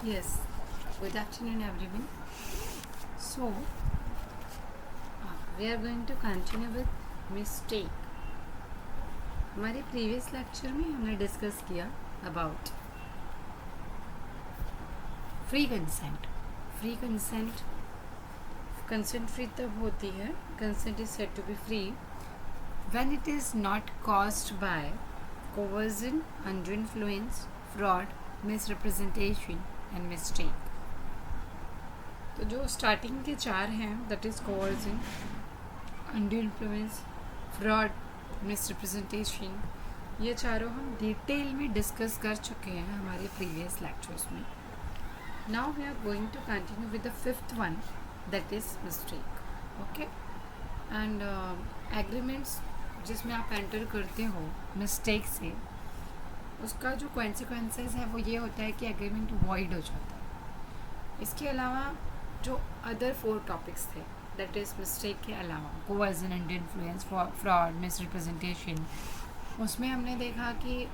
Yes, good afternoon everyone. So, we are going to continue with mistake. हमारे previous lecture में हमने discuss किया about free consent. Free consent free तब होती है, consent is said to be free when it is not caused by coercion, undue influence, fraud, misrepresentation and mistake. तो जो starting के चार हैं that is coercion, undue influence, fraud, misrepresentation, ये चारों हम डिटेल में डिस्कस कर चुके हैं हमारे प्रीवियस लेक्चर्स में. Now we are going to continue with the fifth one that is mistake. Okay, and agreements जिसमें आप एंटर करते हो मिस्टेक से, उसका जो कॉन्सिक्वेंसेस है वो ये होता है कि एग्रीमेंट वॉइड हो जाता है. इसके अलावा जो अदर 4 टॉपिक्स थे दैट इज़ मिस्टेक के अलावा coercion, undue influence, fraud, misrepresentation, उसमें हमने देखा कि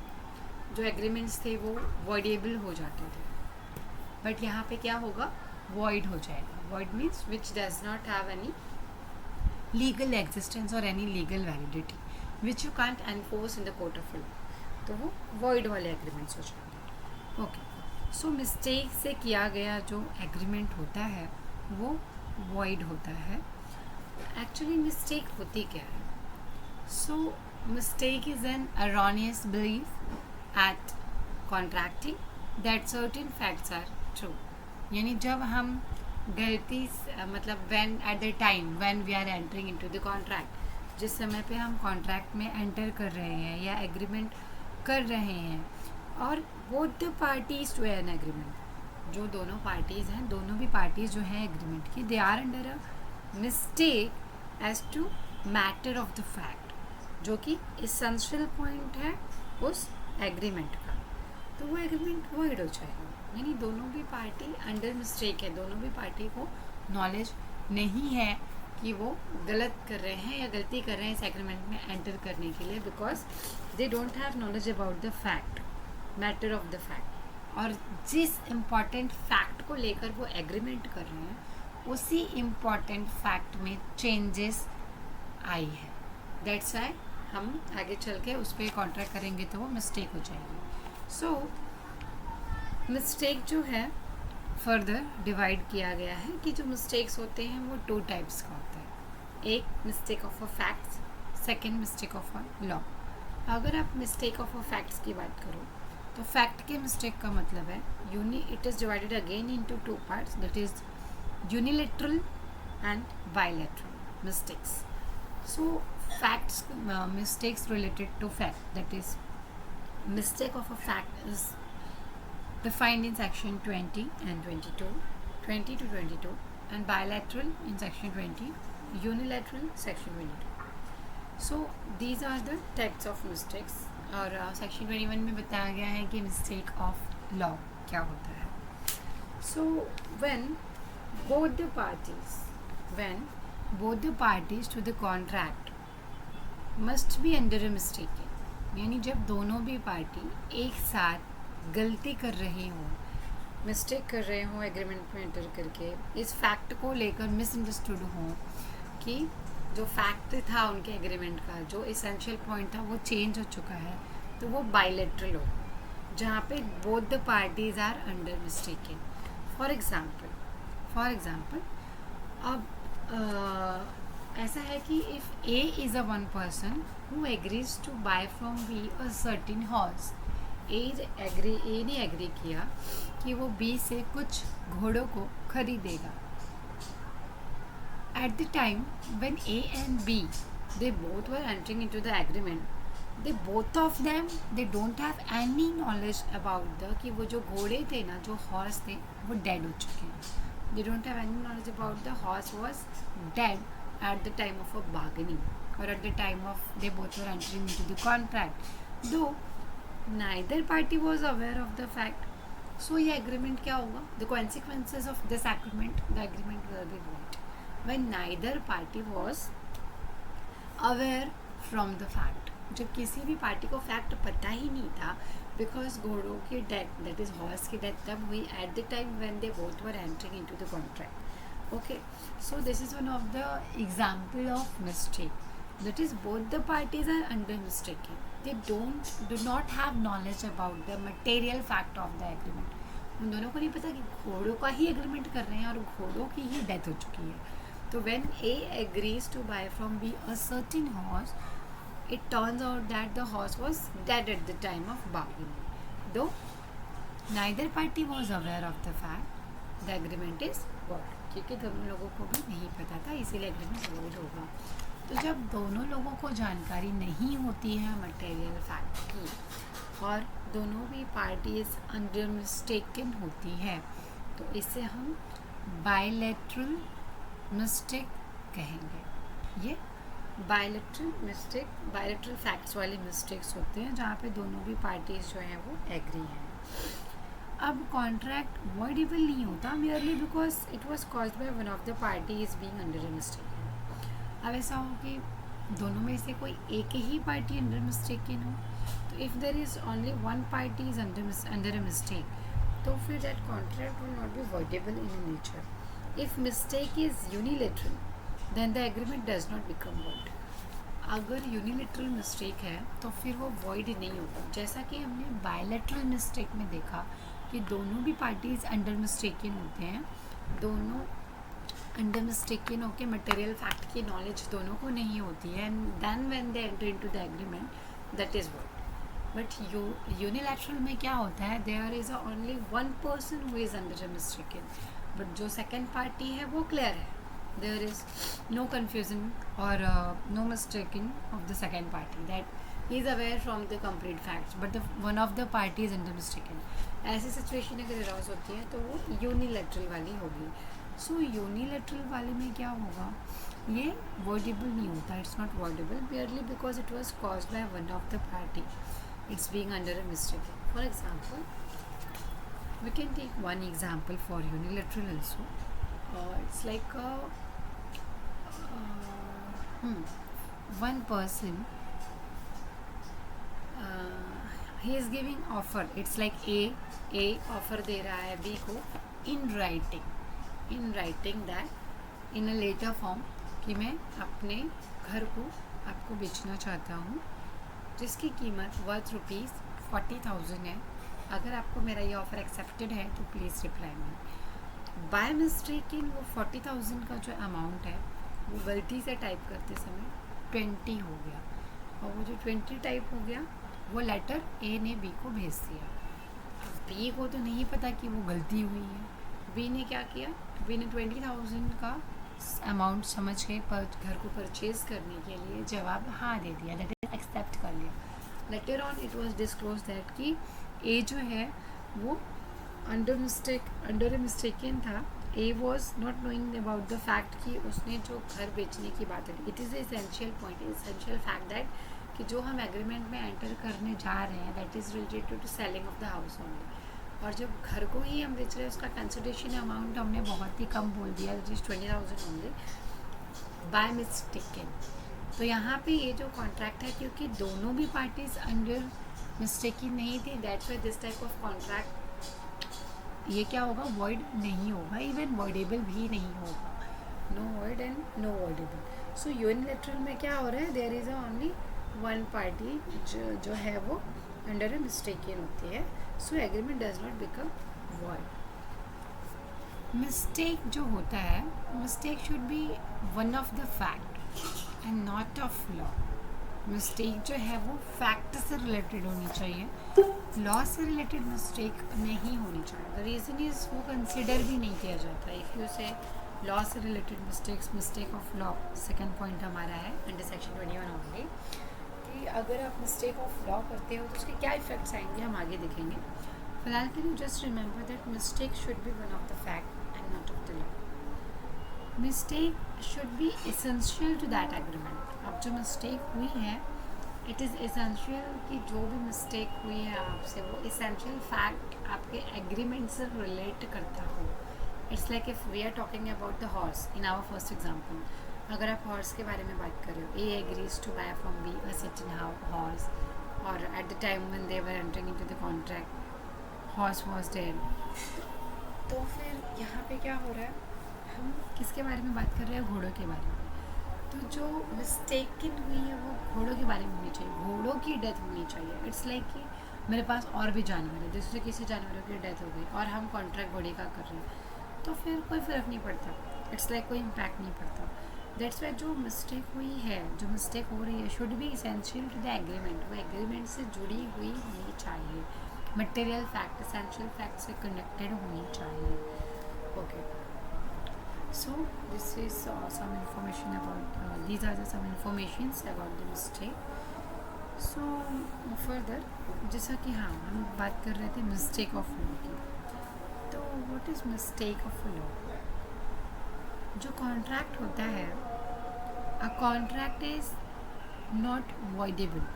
जो एग्रीमेंट्स थे वो वॉइडेबल हो जाते थे. बट यहाँ पे क्या होगा, वॉइड हो जाएगा. Void means which does not have any legal existence और any legal validity which you can't enforce in the court of law. तो वो वॉइड वाले एग्रीमेंट्स हो जाएंगे. ओके, सो मिस्टेक से किया गया जो एग्रीमेंट होता है वो वॉइड होता है. एक्चुअली मिस्टेक होती क्या है? So mistake is an erroneous belief at contracting that certain facts are true. यानी जब हम गलती मतलब when at the time when we are entering into the contract, जिस समय पे हम कॉन्ट्रैक्ट में एंटर कर रहे हैं या एग्रीमेंट कर रहे हैं, और both the parties to an agreement, जो दोनों पार्टीज़ हैं, दोनों भी पार्टीज़ जो हैं एग्रीमेंट की, they are under a mistake as to matter of the fact, जो कि इसेंशियल पॉइंट है उस एग्रीमेंट का, तो वो एग्रीमेंट वॉइड हो जाएगा. यानी दोनों भी पार्टी अंडर मिस्टेक है, दोनों भी पार्टी को नॉलेज नहीं है कि वो गलत कर रहे हैं या गलती कर रहे हैं इस एग्रीमेंट में एंटर करने के लिए, because they don't have knowledge about the fact, matter of the fact. और जिस इम्पॉर्टेंट फैक्ट को लेकर वो एग्रीमेंट कर रहे हैं उसी इम्पॉर्टेंट फैक्ट में चेंजेस आई है. दैट्स वाई हम आगे चल के उस पर कॉन्ट्रैक्ट करेंगे तो वो मिस्टेक हो जाएगी. सो मिस्टेक जो है फर्दर डिवाइड किया गया है कि जो मिस्टेक्स होते हैं वो 2 टाइप्स का होता है. एक mistake of a facts, second mistake of a law. अगर आप मिस्टेक ऑफ अ फैक्ट्स की बात करो तो फैक्ट के मिस्टेक का मतलब है it is divided again into 2 parts, that is unilateral and bilateral mistakes. So facts mistakes related to fact, that is mistake of a fact is defined in section 20 and 22, 20 to 22, and bilateral in section 20, unilateral section 22. So these are the types of mistakes. और section 21 में बताया गया है कि mistake of law क्या होता है. सो when both the parties to the contract must be under a mistake, यानी जब दोनों भी पार्टी एक साथ गलती कर रही हो, मिस्टेक कर रहे हो एग्रीमेंट में एंटर करके, इस फैक्ट को लेकर मिसअंडरस्टूड हो कि जो फैक्ट था उनके एग्रीमेंट का, जो इसेंशियल पॉइंट था वो चेंज हो चुका है, तो वो बायलैटरल हो, जहाँ पे both the parties are under mistaken. For example अब ऐसा है कि if A is a one person who agrees to buy from B a certain horse, A ने एग्री किया कि वो बी से कुछ घोड़ों को खरीदेगा. At the time when A and B they both were entering into the agreement, they both of them they don't have any knowledge about the कि वो जो घोड़े थे ना, जो हॉर्स थे, वो डेड हो चुके हैं. दे don't have any knowledge about the horse was dead at the time of a bargaining or at the time of they both were entering into the contract, though neither party was aware of the fact. So ये agreement क्या होगा? The consequences of this agreement, the agreement will be void when neither party was aware from the fact. जब किसी भी party को fact पता ही नहीं था, बिकॉज घोड़ों की डेथ, दैट इज हॉर्स की डेथ तब हुई at the time when they both were entering into the contract. Okay, so this is one of the example of mistake, that is both the parties are under mistaking. they do not have knowledge about the material fact of the agreement. उन दोनों को नहीं पता कि घोड़ों का ही agreement कर रहे हैं और घोड़ों की ही डेथ हो चुकी है. तो when A agrees to buy from B a certain horse, it turns out that the horse was dead at the time of bargaining. Though neither party was aware of the fact, the agreement is void. क्योंकि दोनों लोगों को भी नहीं पता था, इसीलिए agreement void होगा. तो जब दोनों लोगों को जानकारी नहीं होती है मटेरियल फैक्ट की और दोनों भी पार्टीज अंडर मिस्टेकन होती है, तो इसे हम बायलैटरल मिस्टेक कहेंगे. ये बायलैटरल मिस्टेक, बायलैटरल फैक्ट्स वाले मिस्टेक्स होते हैं जहाँ पे दोनों भी पार्टीज जो हैं वो एग्री हैं. अब कॉन्ट्रैक्ट वॉइडेबल नहीं होता merely because it was caused by one of the parties being under a mistake. अब ऐसा हो कि दोनों में से कोई एक ही पार्टी अंडर मिस्टेकन हो, तो if there is only one party is under a mistake, तो फिर that contract will not be voidable in nature. If mistake is unilateral then the agreement does not become void. अगर unilateral mistake है तो फिर वो void नहीं होगा. जैसा कि हमने बायलैटरल मिस्टेक में देखा कि दोनों भी पार्टीज अंडर मिस्टेकन होते हैं, दोनों अंडर मिस्टेकन होकर मटेरियल फैक्ट की नॉलेज दोनों को नहीं होती है, and then when they enter into the agreement that is void. But unilateral में क्या होता है, there is only one person who is under mistaken, but जो सेकेंड पार्टी है वो क्लियर है. देयर इज़ नो कन्फ्यूजन और no mistaking of the second party, that he is aware from the complete facts, but the one of the party is under mistaken. ऐसी situation अगर arouse होती है तो वो यूनिलैटरल वाली होगी. सो यूनिलैटरल वाले में क्या होगा, ये वॉइडेबल नहीं होता. It's not voidable merely because it was caused by one of the party. It's being under a mistake. For example, we can take one example for unilateral also. It's like one person, he is giving offer. It's like A offer दे रहा है B को in writing that in a later form कि मैं अपने घर को आपको बेचना चाहता हूँ जिसकी कीमत वर्थ ₹40,000 है. अगर आपको मेरा ये ऑफ़र एक्सेप्टेड है तो please reply me. By mistake in वो 40,000 का जो अमाउंट है वो गलती से टाइप करते समय 20 हो गया, और वो जो 20 टाइप हो गया वो लेटर ए ने बी को भेज दिया. बी को तो नहीं पता कि वो गलती हुई है. बी ने क्या किया, बी ने 20,000 का अमाउंट समझ के घर को परचेज़ करने के लिए जवाब हाँ दे दिया, लेटर एक्सेप्ट कर लिया. Later on it was disclose that कि ए जो है वो अंडर मिस्टेकन था. ए was not knowing about the fact कि उसने जो घर बेचने की बात है. It is essential point, essential fact that कि जो हम एग्रीमेंट में एंटर करने जा रहे हैं that is related to selling of the house only. और जब घर को ही हम बेच रहे हैं उसका कंसिडरेशन अमाउंट हमने बहुत ही कम बोल दिया, that is 20,000 only by mistaken. तो यहाँ पे ये जो कॉन्ट्रैक्ट है, क्योंकि दोनों भी पार्टीज अंडर मिस्टेकन नहीं थी, that's why this type of contract ये क्या होगा, वॉइड नहीं होगा, इवन वॉइडेबल भी नहीं होगा. No void and no voidable. So unilateral में क्या हो रहा है, there is only one party जो है वो अंडर अ मिस्टेकन होती है. So agreement does not become void. Mistake जो होता है, mistake should be one of the fact and not of law. Mistake जो है वो फैक्ट से रिलेटेड होनी चाहिए, लॉ से रिलेटेड मिस्टेक नहीं होनी चाहिए. द रीज़न इज़ वो कंसिडर भी नहीं किया जाता. इफ़ यू से लॉ से related mistakes, mistake of law, second point हमारा है अंडर सेक्शन 21 ओनली, कि अगर आप मिस्टेक ऑफ लॉ करते हो तो उसके क्या इफेक्ट्स आएंगे हम आगे देखेंगे. फिलहाल के लिए just remember that mistake should be one of the fact and not of the law. Mistake should be essential to that agreement. अब जो मिस्टेक हुई है इट इज़ एसेंशियल कि जो भी मिस्टेक हुई है आपसे वो एसेंशियल फैक्ट आपके एग्रीमेंट से रिलेट करता हो. It's like if we are talking about the horse in our first example, अगर आप हॉर्स के बारे में बात कर रहे हो, A agrees to buy from B a certain horse, और at the time when they were entering into the contract horse was dead. तो फिर यहाँ पे क्या हो रहा है, हम किसके बारे में बात कर रहे हैं, घोड़ों के बारे में। तो जो मिस्टेकन हुई है वो घोड़ों के बारे में होनी चाहिए, घोड़ों की डेथ होनी चाहिए। इट्स लाइक कि मेरे पास और भी जानवर है, दूसरे किसी जानवरों की डेथ हो गई और हम कॉन्ट्रैक्ट घोड़े का कर रहे हैं, तो फिर कोई फ़र्क नहीं पड़ता। इट्स लाइक कोई इम्पैक्ट नहीं पड़ता। दैट्स वाई जो मिस्टेक हुई है, जो मिस्टेक हो रही है, should be essential to the agreement. वो एग्रीमेंट से जुड़ी हुई होनी चाहिए, मटेरियल फैक्ट, एसेंशियल फैक्ट से कनेक्टेड होनी चाहिए। Okay, so this is some information about these are the some informations about the mistake. So further, जैसा कि हाँ हम बात कर रहे थे मिस्टेक ऑफ लॉ की, तो what is mistake of law? जो कॉन्ट्रैक्ट होता है, a contract is not voidable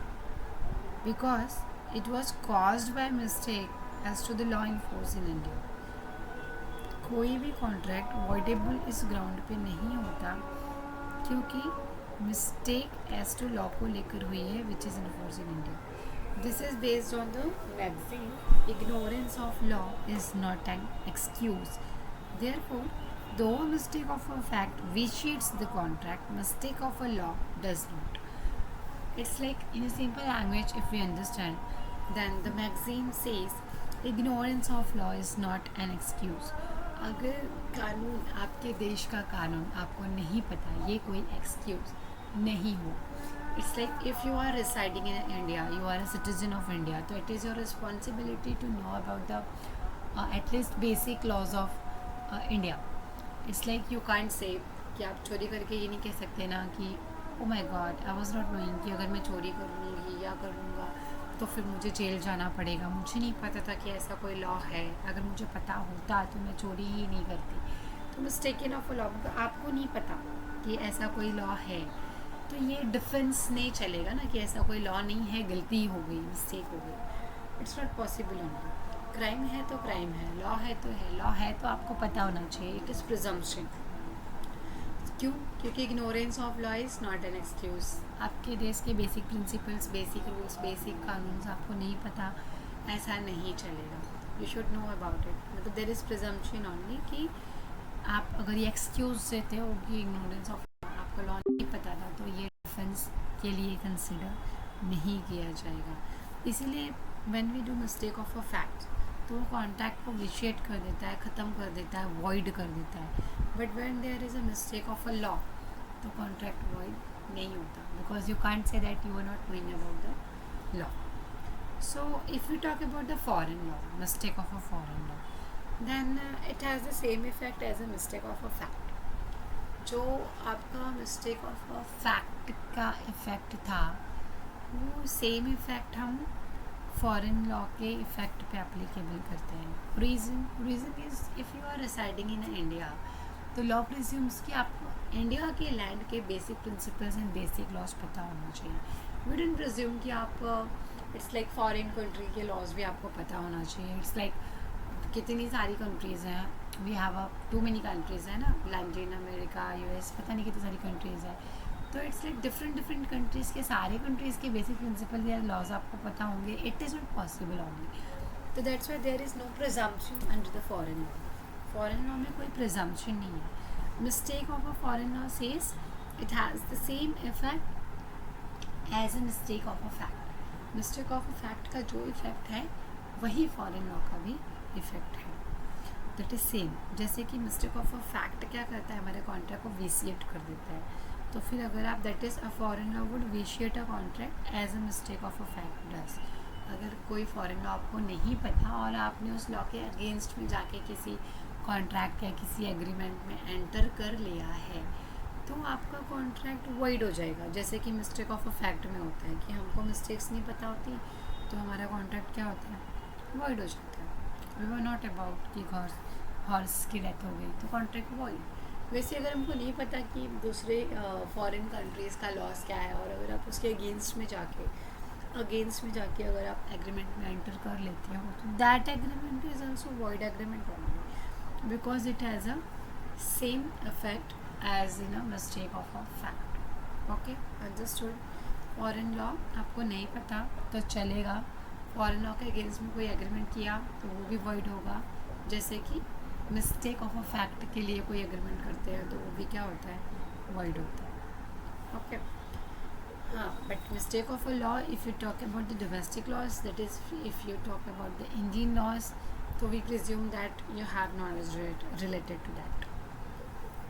because it was caused by mistake as to the law in force in India. कोई भी कॉन्ट्रैक्ट वॉइडेबल इस ग्राउंड पे नहीं होता क्योंकि मिस्टेक एज टू लॉ को लेकर हुई है which is enforce in India. This is based on the maxim ignorance of law is not an excuse. Therefore though mistake of a fact vitiates the contract, mistake of a law does not. It's like in a simple language, if we understand, then the magazine says ignorance of law is not an excuse. अगर कानून, आपके देश का कानून आपको नहीं पता, ये कोई एक्सक्यूज नहीं हो। It's like if you are residing in India, you are a citizen of India, तो it is your responsibility to know about the at least basic laws of India. It's like you can't say कि आप चोरी करके ये नहीं कह सकते ना कि oh my God I was not knowing कि अगर मैं चोरी करूँगी या करूँगा तो फिर मुझे जेल जाना पड़ेगा, मुझे नहीं पता था कि ऐसा कोई लॉ है, अगर मुझे पता होता तो मैं चोरी ही नहीं करती। तो मिस्टेकन ऑफ अ लॉ, मतलब आपको नहीं पता कि ऐसा कोई लॉ है, तो ये डिफेंस नहीं चलेगा ना कि ऐसा कोई लॉ नहीं है, गलती हो गई, मिस्टेक हो गई। It's not possible only. Crime है तो क्राइम है, लॉ है तो है, लॉ है तो आपको पता होना चाहिए। It is presumption. क्यों? क्योंकि ignorance of law is not an excuse. आपके देश के basic principles, basic rules, basic कानून आपको नहीं पता, ऐसा नहीं चलेगा। You should know about it. मतलब देर इज़ प्रिजम्पशन ओनली कि आप अगर ये एक्सक्यूज देते हो कि इग्नोरेंस ऑफ आपको लॉ नहीं पता था, तो ये डिफेंस के लिए कंसिडर नहीं किया जाएगा। इसीलिए when we do mistake of a fact, तो वो कॉन्ट्रैक्ट को विशिएट कर देता है, ख़त्म कर देता है, वॉइड कर देता है। But when there is a mistake of a law, तो कॉन्ट्रैक्ट वॉइड नहीं होता, because you can't say that you are not knowing about the law. So if you talk about the foreign law, mistake of a foreign law, then it has the same effect as a mistake of a fact. जो आपका mistake of a fact का effect था, वो same effect हम foreign law के effect पे applicable करते हैं। Reason is if you are residing in India, तो लॉ प्रिज्यूम्स कि आपको इंडिया के लैंड के basic principles and basic laws पता होना चाहिए। वी डोंट प्रिज्यूम कि आप इट्स लाइक फॉरेन कंट्री के लॉज भी आपको पता होना चाहिए। इट्स लाइक कितनी सारी कंट्रीज़ हैं, we have a too many countries है ना, लैटिन अमेरिका, यूएस, पता नहीं कितनी सारी कंट्रीज़ हैं। तो इट्स लाइक डिफरेंट कंट्रीज़ के सारे कंट्रीज़ के बेसिक प्रिंसिपल या लॉज आपको पता होंगे। It is not possible only. तो that's why there is no presumption under the foreign law. Foreign law में कोई प्रिजम्पशन नहीं है। Mistake of a foreign law says it has the same effect as a mistake of a fact. Mistake of a fact का जो effect है वही foreign law का भी इफेक्ट है। That is same. जैसे कि मिस्टेक ऑफ अ फैक्ट क्या करता है, हमारे कॉन्ट्रैक्ट को विशिएट कर देता है। तो फिर अगर आप that is a foreign law would vitiate a contract as a mistake of a fact does. अगर कोई फॉरेन लॉ आपको नहीं पता और आपने उस लॉ के अगेंस्ट में जाके किसी कॉन्ट्रैक्ट या किसी एग्रीमेंट में एंटर कर लिया है, तो आपका कॉन्ट्रैक्ट वॉइड हो जाएगा। जैसे कि मिस्टेक ऑफ अ फैक्ट में होता है कि हमको मिस्टेक्स नहीं पता होती, तो हमारा कॉन्ट्रैक्ट क्या होता है, वॉइड हो जाता है। वी वर नॉट अबाउट कि हॉर्स की डेथ हो गई तो कॉन्ट्रैक्ट वॉइड। वैसे अगर हमको नहीं पता कि दूसरे फॉरेन कंट्रीज़ का लॉस क्या है, और अगर आप उसके अगेंस्ट में जाके अगर आप एग्रीमेंट में एंटर कर लेते हो, तो that agreement is also void agreement only, because it has a same effect as in a mistake of a fact. Okay, understood. Foreign law आपको नहीं पता तो चलेगा, फॉरेन लॉ के अगेंस्ट में कोई एग्रीमेंट किया तो वो भी वॉइड होगा। जैसे कि मिस्टेक ऑफ अ फैक्ट के लिए कोई एग्रीमेंट करते हैं तो वो भी क्या होता है, वॉइड होता है। ओके, हाँ, but mistake of a law, if you talk about the domestic laws, that is if you talk about the Indian laws, तो we presume that you have knowledge related to that.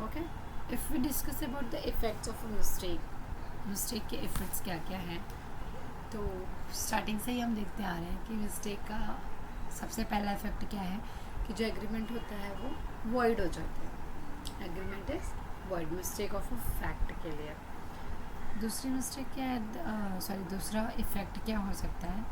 Okay, if we discuss about the effects of a mistake, mistake के effects क्या क्या हैं, तो starting से ही हम देखते आ रहे हैं कि मिस्टेक का सबसे पहला इफेक्ट क्या है कि जो एग्रीमेंट होता है वो वॉइड हो जाता है। Agreement is void, mistake of a fact के लिए। दूसरी मिस्टेक क्या है, दूसरा इफेक्ट क्या हो सकता है,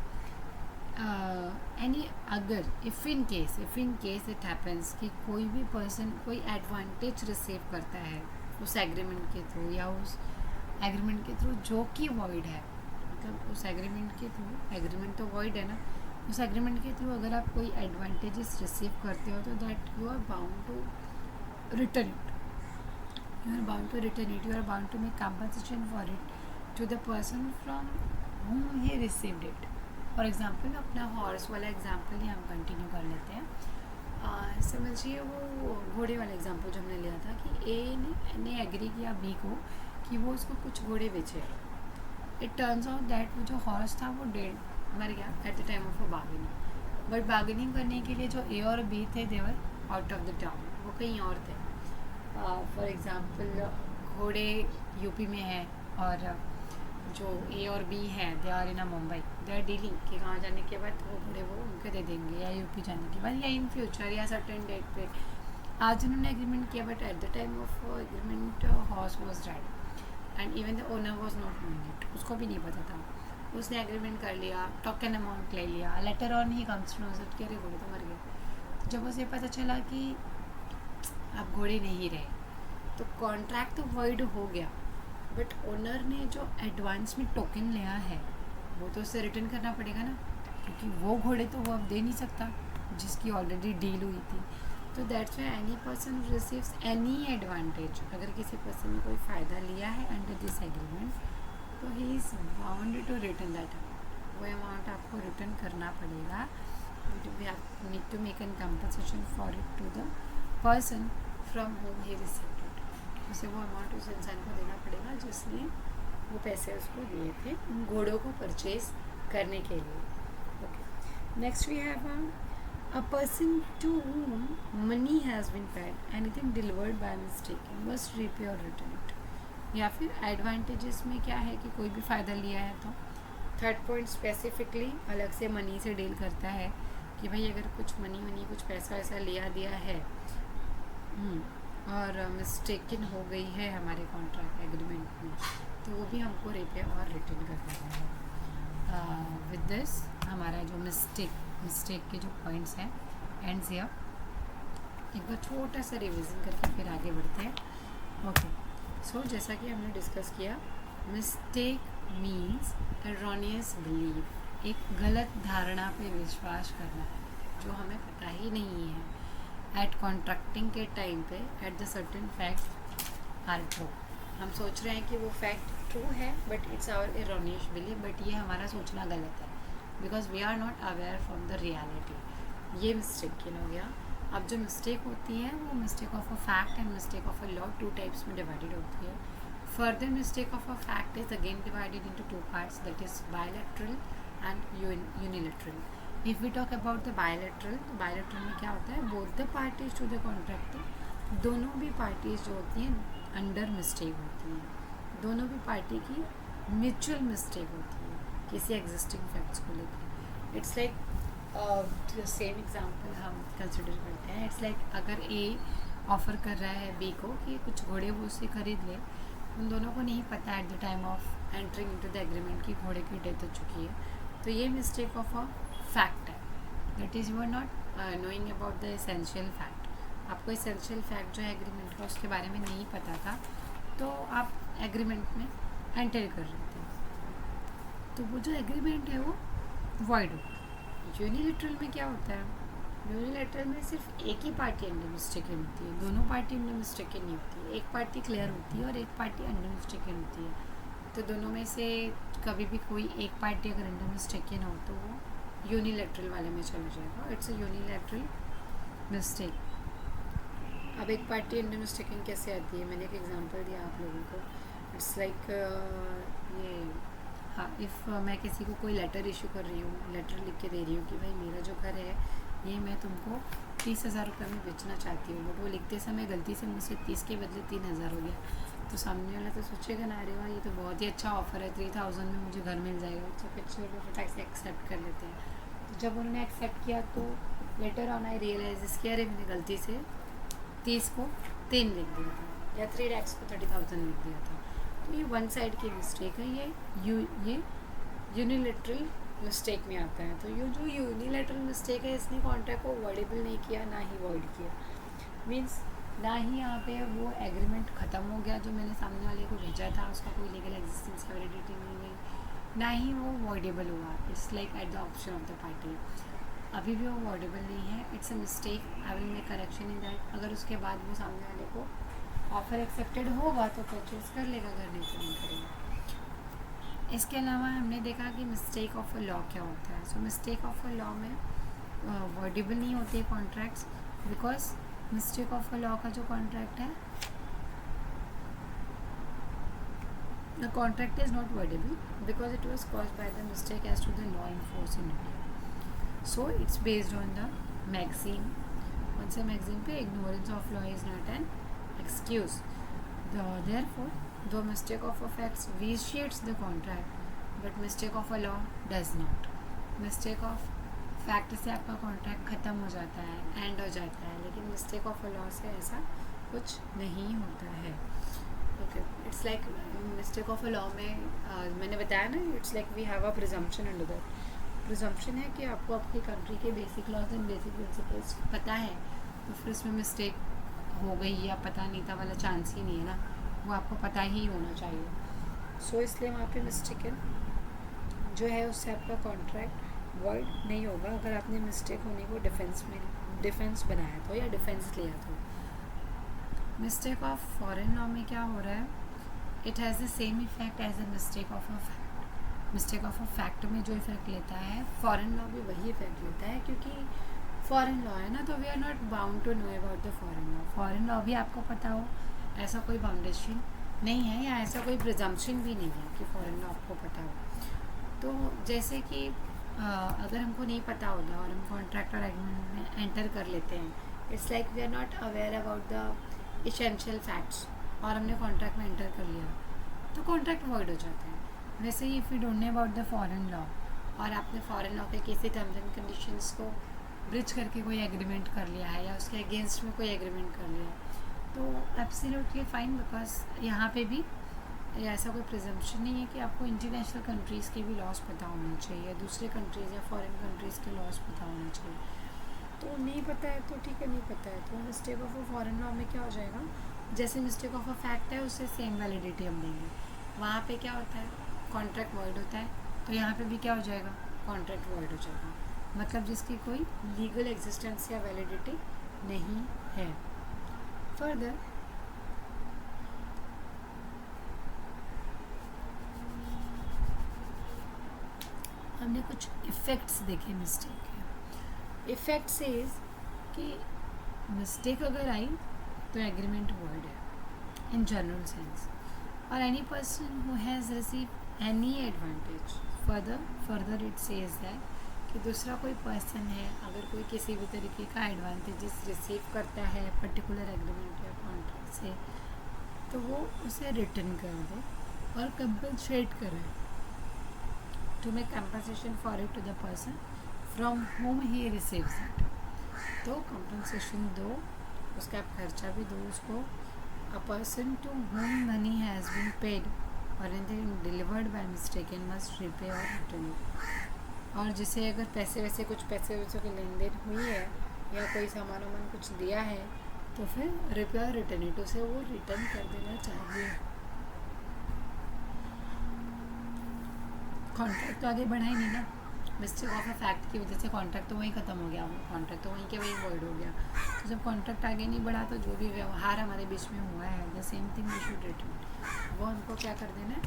एनी अगर if in case it happens कि कोई भी पर्सन कोई एडवांटेज रिसीव करता है उस एग्रीमेंट के थ्रू या उस एग्रीमेंट के थ्रू जो कि वॉइड है, मतलब उस एग्रीमेंट के थ्रू, एग्रीमेंट तो वॉइड है ना, उस एग्रीमेंट के थ्रू अगर आप कोई एडवांटेजेस रिसीव करते हो तो that you are bound to return it, you are bound to return it, you are bound to make compensation for it to the person from whom he received it। For example अपना horse वाला example ही हम continue कर लेते हैं। समझिए वो घोड़े वाला एग्जाम्पल जो हमने लिया था कि ए ने एग्री किया बी को कि वो उसको कुछ घोड़े बेचे। इट टर्न्स आउट दैट वो जो हॉर्स था वो डेड, मर गया eight the time of a bargaining. But bargaining करने के लिए जो ए और बी थे देवर आउट ऑफ द टाउन, वो कहीं और थे। फॉर एग्ज़ाम्पल घोड़े यूपी में है और जो ए और बी हैं they are in a Mumbai, they are dealing कि वहाँ जाने के बाद वो घोड़े वो उनके दे देंगे, या यूपी जाने के बाद या इन फ्यूचर या सर्टेन डेट पे। आज उन्होंने एग्रीमेंट किया but at the time of agreement horse was dead and even the owner was not knowing it, उसको भी नहीं पता था। उसने एग्रीमेंट कर लिया, टोकन अमाउंट ले लिया, later on he comes to knows it कि अरे घोड़े तो मर गए। जब उसे पता चला कि अब घोड़े नहीं रहे तो कॉन्ट्रैक्ट तो वॉइड हो गया, बट ओनर ने जो एडवांस में टोकन लिया है वो तो उसे रिटर्न करना पड़ेगा ना, क्योंकि वो घोड़े तो वो अब दे नहीं सकता जिसकी ऑलरेडी डील हुई थी। तो that's Y any person receives any advantage, अगर किसी पर्सन ने कोई फ़ायदा लिया है अंडर दिस एग्रीमेंट तो he is bound to return that amount, वो अमाउंट आपको रिटर्न करना पड़ेगा। We have need to make an compensation for it to the person from whom he received it, उसे वो अमाउंट उस इंसान को देना पड़ेगा जिसने वो पैसे उसको दिए थे उन घोड़ों को परचेज करने के लिए। Okay, next we have a person to whom money has been paid anything delivered by mistake must repay और रिटर्न इट। या फिर एडवांटेजेस में क्या है कि कोई भी फ़ायदा लिया है तो थर्ड पॉइंट स्पेसिफिकली अलग से मनी से डील करता है कि भाई अगर कुछ मनी कुछ पैसा वैसा लिया दिया है और मिस्टेकन हो गई है हमारे कॉन्ट्रैक्ट एग्रीमेंट में तो वो भी हमको रिपे और रिटर्न करना है। विद दिस हमारा जो मिस्टेक के जो पॉइंट्स हैं एंड्स हियर, एक बार छोटा सा रिवीजन करके फिर आगे बढ़ते हैं। ओके, सो जैसा कि हमने डिस्कस किया, मिस्टेक मीन्स एरोनियस बिलीफ, एक गलत धारणा पे विश्वास करना जो हमें पता ही नहीं है एट कॉन्ट्रैक्टिंग के टाइम पे at the certain fact are true. हम सोच रहे हैं कि वो फैक्ट ट्रू है but it's our erroneous belief, but ये हमारा सोचना गलत है because we are not aware from the reality. ये मिस्टेक हो गया। अब जो मिस्टेक होती है वो mistake of a fact and mistake of a law two types में डिवाइडेड होती है। Further mistake of a fact is again divided into two parts, that is bilateral and unilateral. If we talk about the bilateral, तो bilateral में क्या होता है, both the parties to the contract, दोनों भी पार्टीज जो होती हैं अंडर मिस्टेक होती हैं, दोनों भी पार्टी की म्यूचुअल मिस्टेक होती है किसी एग्जिस्टिंग फैक्ट्स को लेकर। इट्स लाइक सेम एग्जांपल हम कंसिडर करते हैं। इट्स लाइक अगर ए ऑफ़र कर रहा है बी को कि कुछ घोड़े वो उससे खरीद ले, उन दोनों को नहीं पता at the time of entering into the agreement कि घोड़े की डेथ हो चुकी है, तो ये मिस्टेक ऑफ अ फैक्ट है। That is you are not knowing about the essential fact. आपको एसेंशियल फैक्ट जो है एग्रीमेंट का उसके बारे में नहीं पता था, तो आप एग्रीमेंट में एंटर कर रहे थे, तो वो जो एग्रीमेंट है वो वॉइड हो। यूनिलैटरल में क्या होता है, यूनिलैटरल में सिर्फ एक ही पार्टी अंडर मिस्टेकन होती है, दोनों पार्टी अंडर मिस्टेकन नहीं होती है। एक पार्टी क्लियर होती है और एक पार्टी अंडर मिस्टेकन होती है। तो दोनों में से कभी भी कोई एक पार्टी अगर अंडर मिस्टेकन हो तो वो यूनिलैटरल वाले में चला जाएगा। It's a unilateral mistake. अब एक पार्टी अंडर मिस्टेकन कैसे आती है, मैंने एक एग्जांपल दिया आप लोगों को। इट्स लाइक ये, हाँ, इफ़ मैं किसी को कोई लेटर इशू कर रही हूँ, लेटर लिख के दे रही हूँ कि भाई मेरा जो घर है ये मैं तुमको 30,000 रुपये में बेचना चाहती हूँ, बट वो लिखते समय गलती से मुझसे 30 के बदले 3,000 हो गया, तो सामने वाला तो सोचेगा ना, अरे वाह ये तो बहुत ही अच्छा ऑफर है, 3,000 में मुझे घर मिल जाएगा, तो पिक्चर को फटाक से एक्सेप्ट कर लेते हैं। तो जब उन्होंने एक्सेप्ट किया तो लेटर ऑन आई रियलाइज इसके, अरे मैंने गलती से 30 को 3 लिख दिया था, या 3 lakhs को 30,000 लिख दिया था। तो ये वन साइड की मिस्टेक है, ये यूनिलैटरल मिस्टेक में आता है। तो ये जो यूनिलैटरल मिस्टेक है, इसने कॉन्ट्रैक्ट को वर्डेबल नहीं किया, ना ही वॉइड किया। मीन्स ना ही यहाँ पे वो एग्रीमेंट ख़त्म हो गया जो मैंने सामने वाले को भेजा था, उसका कोई लीगल एग्जिस्टेंस या वैलिडिटी नहीं हुई, ना ही वो वॉइडेबल हुआ। It's like at the option of the party. अभी भी वो वॉइडेबल नहीं है, it's a mistake, I will make correction in that. अगर उसके बाद वो सामने वाले को ऑफर एक्सेप्टेड होगा तो परचेज कर लेगा, घर नहीं तो नहीं करेगा। इसके अलावा हमने देखा कि मिस्टेक ऑफ अ लॉ क्या होता है। So mistake of a law में वर्डेबल नहीं होते contracts, because mistake of a law का जो कॉन्ट्रैक्ट है, the contract is not voidable because it was caused by the mistake as to the law in force in India. So it's based on the maxim, कौन से maxim पे, ignorance of law is not an excuse. Therefore, though mistake of a fact vitiates the contract, but mistake of a law does not. Mistake of fact से आपका contract ख़त्म हो जाता है, and हो जाता है, लेकिन मिस्टेक ऑफ अ लॉ से ऐसा कुछ नहीं होता है। Okay, it's like mistake of a law में मैंने बताया ना, it's like we have a presumption under that. Presumption है कि आपको आपकी कंट्री के basic laws and basic principles पता है, तो फिर उसमें मिस्टेक हो गई या पता नहीं था वाला चांस ही नहीं है ना, वो आपको पता ही होना चाहिए। सो इसलिए वहाँ पे मिस्टेकन जो है उससे आपका कॉन्ट्रैक्ट वर्ड नहीं होगा, अगर आपने मिस्टेक होने को डिफेंस बनाया तो या डिफेंस लिया तो। मिस्टेक ऑफ फॉरेन लॉ में क्या हो रहा है, it has the same effect as a mistake of a fact. Mistake of a fact में जो इफेक्ट लेता है, फॉरेन लॉ भी वही इफेक्ट लेता है, क्योंकि फॉरेन लॉ है ना, तो we are not bound to know about the foreign law. Foreign law भी आपको पता हो, ऐसा कोई बाउंडेशन नहीं है, या ऐसा कोई प्रिजम्पशन भी नहीं है कि फॉरेन लॉ आपको पता हो। तो जैसे कि अगर हमको नहीं पता होगा और हम कॉन्ट्रैक्ट और एग्रीमेंट में एंटर कर लेते हैं, it's like we are not aware about the essential facts, और हमने कॉन्ट्रैक्ट में एंटर कर लिया तो कॉन्ट्रैक्ट वॉइड हो जाता है। वैसे ही if you don't know about the foreign law और आपने फॉरेन लॉ के किसी टर्म्स एंड कंडीशंस को ब्रिज करके कोई एग्रीमेंट कर लिया है, या उसके अगेंस्ट में कोई एग्रीमेंट कर लिया है, तो एब्सोल्युटली फाइन, बिकॉज यहाँ पे भी ऐसा कोई प्रिजम्पशन नहीं है कि आपको इंटरनेशनल कंट्रीज़ के भी लॉज पता होना चाहिए, या दूसरे कंट्रीज़ या फॉरेन कंट्रीज़ के लॉज पता होना चाहिए। तो नहीं पता है तो ठीक है, नहीं पता है तो mistake of a foreign law में क्या हो जाएगा, जैसे मिस्टेक ऑफ अ फैक्ट है उससे सेम वैलिडिटी हम देंगे। वहाँ पे क्या होता है, कॉन्ट्रैक्ट वर्ड होता है, तो यहाँ पे भी क्या हो जाएगा, कॉन्ट्रैक्ट वर्ड हो जाएगा, मतलब जिसकी कोई लीगल एग्जिस्टेंस या वैलिडिटी नहीं है। फर्दर हमने कुछ इफ़ेक्ट्स देखे मिस्टेक के। इफ़ेक्ट्स इज कि मिस्टेक अगर आई तो एग्रीमेंट वर्ड है इन जनरल सेंस, और any person who has receive any advantage, further it says that कि दूसरा कोई पर्सन है अगर कोई किसी भी तरीके का एडवांटेजेस रिसीव करता है पर्टिकुलर एग्रीमेंट या कॉन्ट्रैक्ट से, तो वो उसे रिटर्न कर दे और कंपनसेट करे, to make compensation for it to the person from whom he receives it। तो compensation दो, उसका आप खर्चा भी दो उसको। a person to whom money has been paid or anything delivered by mistake must repay or return it। और जिसे अगर पैसे वैसे की लेन देन हुई है या कोई सामान वामान कुछ दिया है तो फिर रिपे और रिटर्न इट, उसे वो रिटर्न कर देना चाहिए। कॉन्ट्रैक्ट तो आगे बढ़ा ही नहीं ना, मिस्टेक ऑफ अ फैक्ट की वजह से कॉन्ट्रैक्ट तो वहीं ख़त्म हो गया, कॉन्ट्रैक्ट तो वहीं के वहीं वॉइड हो गया। तो जब कॉन्ट्रैक्ट आगे नहीं बढ़ा तो जो भी व्यवहार हमारे बीच में हुआ है the same thing we should return, वो हमको क्या कर देना है,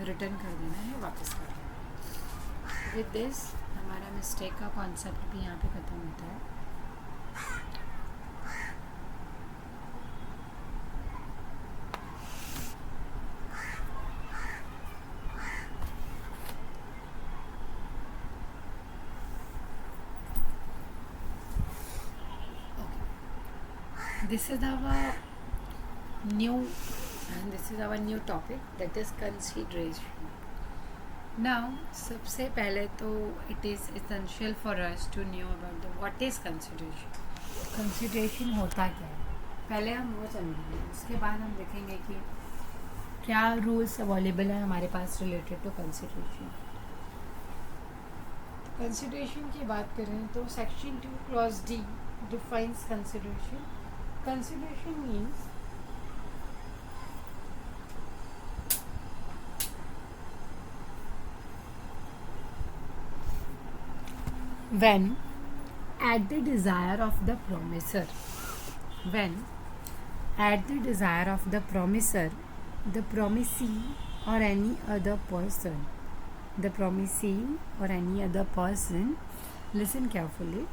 रिटर्न कर देना है, वापस कर देना है। विद दिस हमारा मिस्टेक का कॉन्सेप्ट भी यहाँ पे ख़त्म होता है। This is our new topic, that is consideration. Now सबसे पहले तो it is essential for us to know about the what is consideration. Consideration होता क्या है, पहले हम वो समझेंगे, उसके बाद हम देखेंगे कि क्या रूल्स अवेलेबल है हमारे पास रिलेटेड टू कंसिडरेशन। कंसिडरेशन की बात करें तो section 2 clause D defines consideration. Consideration means when at the desire of the promisor, when at the desire of the promisor, the promisee or any other person, the promisee or any other person, listen carefully,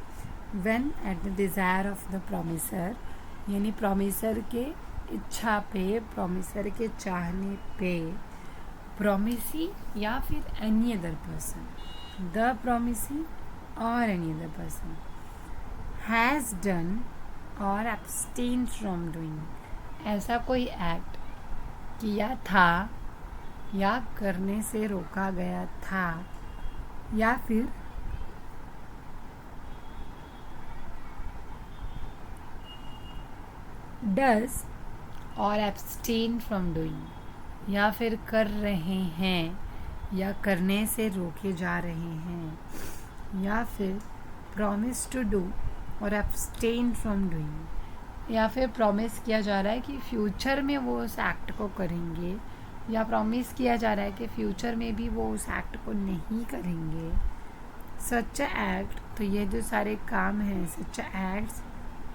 when at the desire of the promisor, यानी promiser के इच्छा पे, promiser के चाहने पे, promisee या फिर any other person, the promisee और any other person has done और एब्सटेन फ्रॉम डूइंग, ऐसा कोई एक्ट किया था या करने से रोका गया था या फिर डज और एब्सटेन फ्रॉम डूइंग, या फिर कर रहे हैं या करने से रोके जा रहे हैं, या फिर प्रॉमिस टू डू और एब्सटेन फ्रॉम डूइंग, या फिर प्रॉमिस किया जा रहा है कि फ्यूचर में वो उस एक्ट को करेंगे, या प्रॉमिस किया जा रहा है कि फ्यूचर में भी वो उस एक्ट को नहीं करेंगे। सच एक्ट, तो ये जो सारे काम हैं, सच एक्ट्स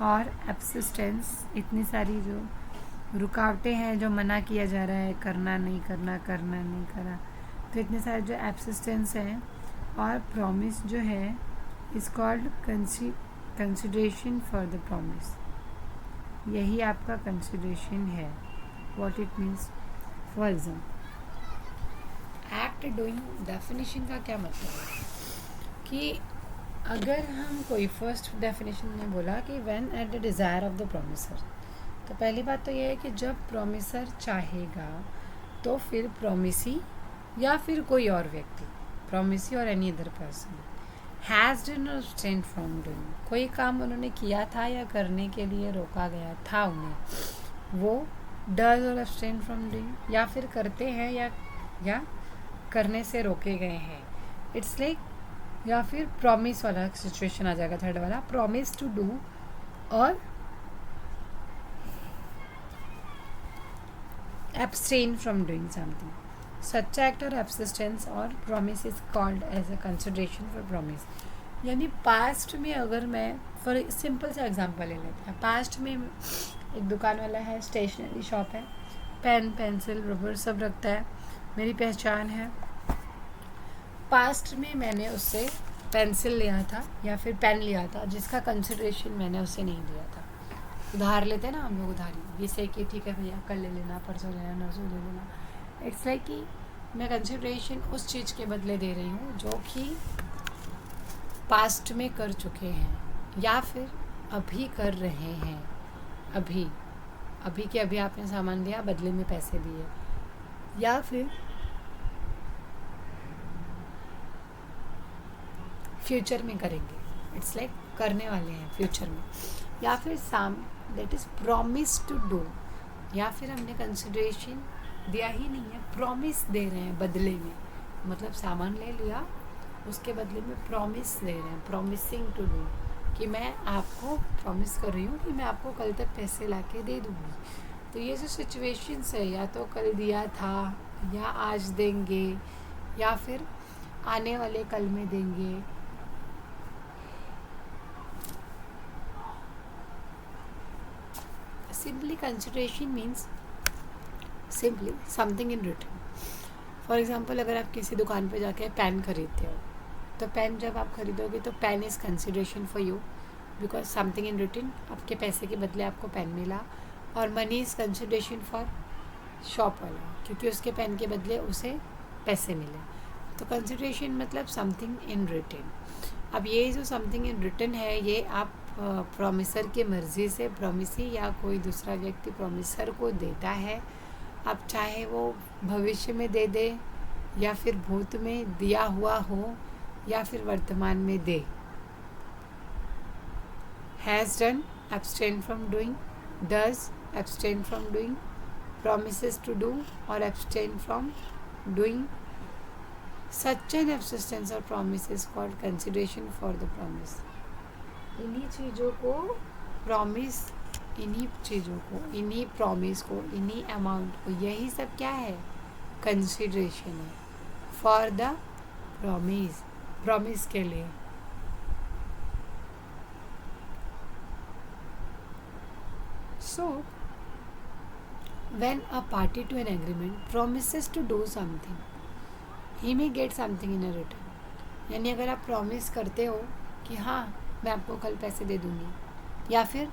और एब्सिस्टेंस, इतनी सारी जो रुकावटें हैं जो मना किया जा रहा है, करना नहीं करना, करना नहीं करना, तो इतने सारे जो एब्सिस्टेंस हैं और प्रॉमिस जो है is called consideration for the promise, यही आपका कंसिडरेशन है। What it means, for example act doing, definition का क्या मतलब है कि अगर हम कोई फर्स्ट डेफिनेशन में बोला कि when at the desire of the promiser, तो पहली बात तो ये है कि जब प्रॉमिसर चाहेगा तो फिर प्रॉमिसी या फिर कोई और व्यक्ति, प्रॉमिसी और any other person, has done और अब्सटेन फ्रॉम डूइंग, कोई काम उन्होंने किया था या करने के लिए रोका गया था उन्हें, वो डज और अब्सटेन फ्रॉम डूइंग, या फिर करते हैं या करने से रोके गए हैं। इट्स लाइक, या फिर प्रॉमिस वाला सिचुएशन आ जाएगा, थर्ड वाला, प्रॉमिस टू डू और abstain from doing something. Such act और एब्सिस्टेंस और promise is called as a consideration for promise. यानी पास्ट में अगर मैं फॉर सिंपल सा एग्जांपल ले लेते हैं, पास्ट में एक दुकान वाला है, स्टेशनरी शॉप है, पेन पेंसिल रबर सब रखता है, मेरी पहचान है। पास्ट में मैंने उससे पेंसिल लिया था या फिर पेन लिया था जिसका कंसिडरेशन मैंने उससे नहीं लिया था। उधार लेते हैं ना हम लोग, उधारी, जिससे कि ठीक है भैया कल ले लेना, परसों ले लेना, नरसों ले लेना। इट्स लाइक कि मैं कंसिडरेशन उस चीज़ के बदले दे रही हूँ जो कि पास्ट में कर चुके हैं या फिर अभी कर रहे हैं। अभी के अभी आपने सामान लिया, बदले में पैसे दिए, या फिर फ्यूचर में करेंगे। इट्स लाइक करने वाले हैं फ्यूचर में, या फिर that is promise to do, या फिर हमने कंसिडरेशन दिया ही नहीं है, प्रॉमिस दे रहे हैं बदले में, मतलब सामान ले लिया उसके बदले में प्रॉमिस दे रहे हैं, प्रॉमिसिंग टू डू, कि मैं आपको प्रॉमिस कर रही हूँ कि मैं आपको कल तक पैसे ला के दे दूँगी। तो ये जो सिचुएशंस है, या तो कल दिया था या आज देंगे, या फिर आने वाले कल में देंगे। Simply consideration means simply something in return. For example, अगर आप किसी दुकान पे जाके पेन खरीदते हो, तो पेन जब आप खरीदोगे तो pen is consideration for you because something in return, आपके पैसे के बदले आपको पेन मिला। और money is consideration for shop वाला, क्योंकि उसके पेन के बदले उसे पैसे मिले। तो कंसिडरेशन मतलब समथिंग इन रिटर्न। अब ये जो समथिंग इन रिटर्न है, ये आप प्रॉमिसर की मर्ज़ी से प्रॉमिसी या कोई दूसरा व्यक्ति प्रॉमिसर को देता है। आप चाहे वो भविष्य में दे दे या फिर भूत में दिया हुआ हो या फिर वर्तमान में दे। Has done, abstain from doing, does, abstain from doing, promises to do or abstain from doing. Such an absistence or promise is called consideration for the promise. इन्हीं चीज़ों को प्रॉमिस, इन्हीं चीज़ों को, इन्हीं प्रॉमिस को, इन्हीं अमाउंट को, यही सब क्या है? कंसिडरेशन है फॉर द प्रॉमिस, प्रॉमिस के लिए। So, when a party to an agreement promises to do something, he may get something in a return. यानी अगर आप प्रॉमिस करते हो कि हाँ मैं आपको कल पैसे दे दूँगी, या फिर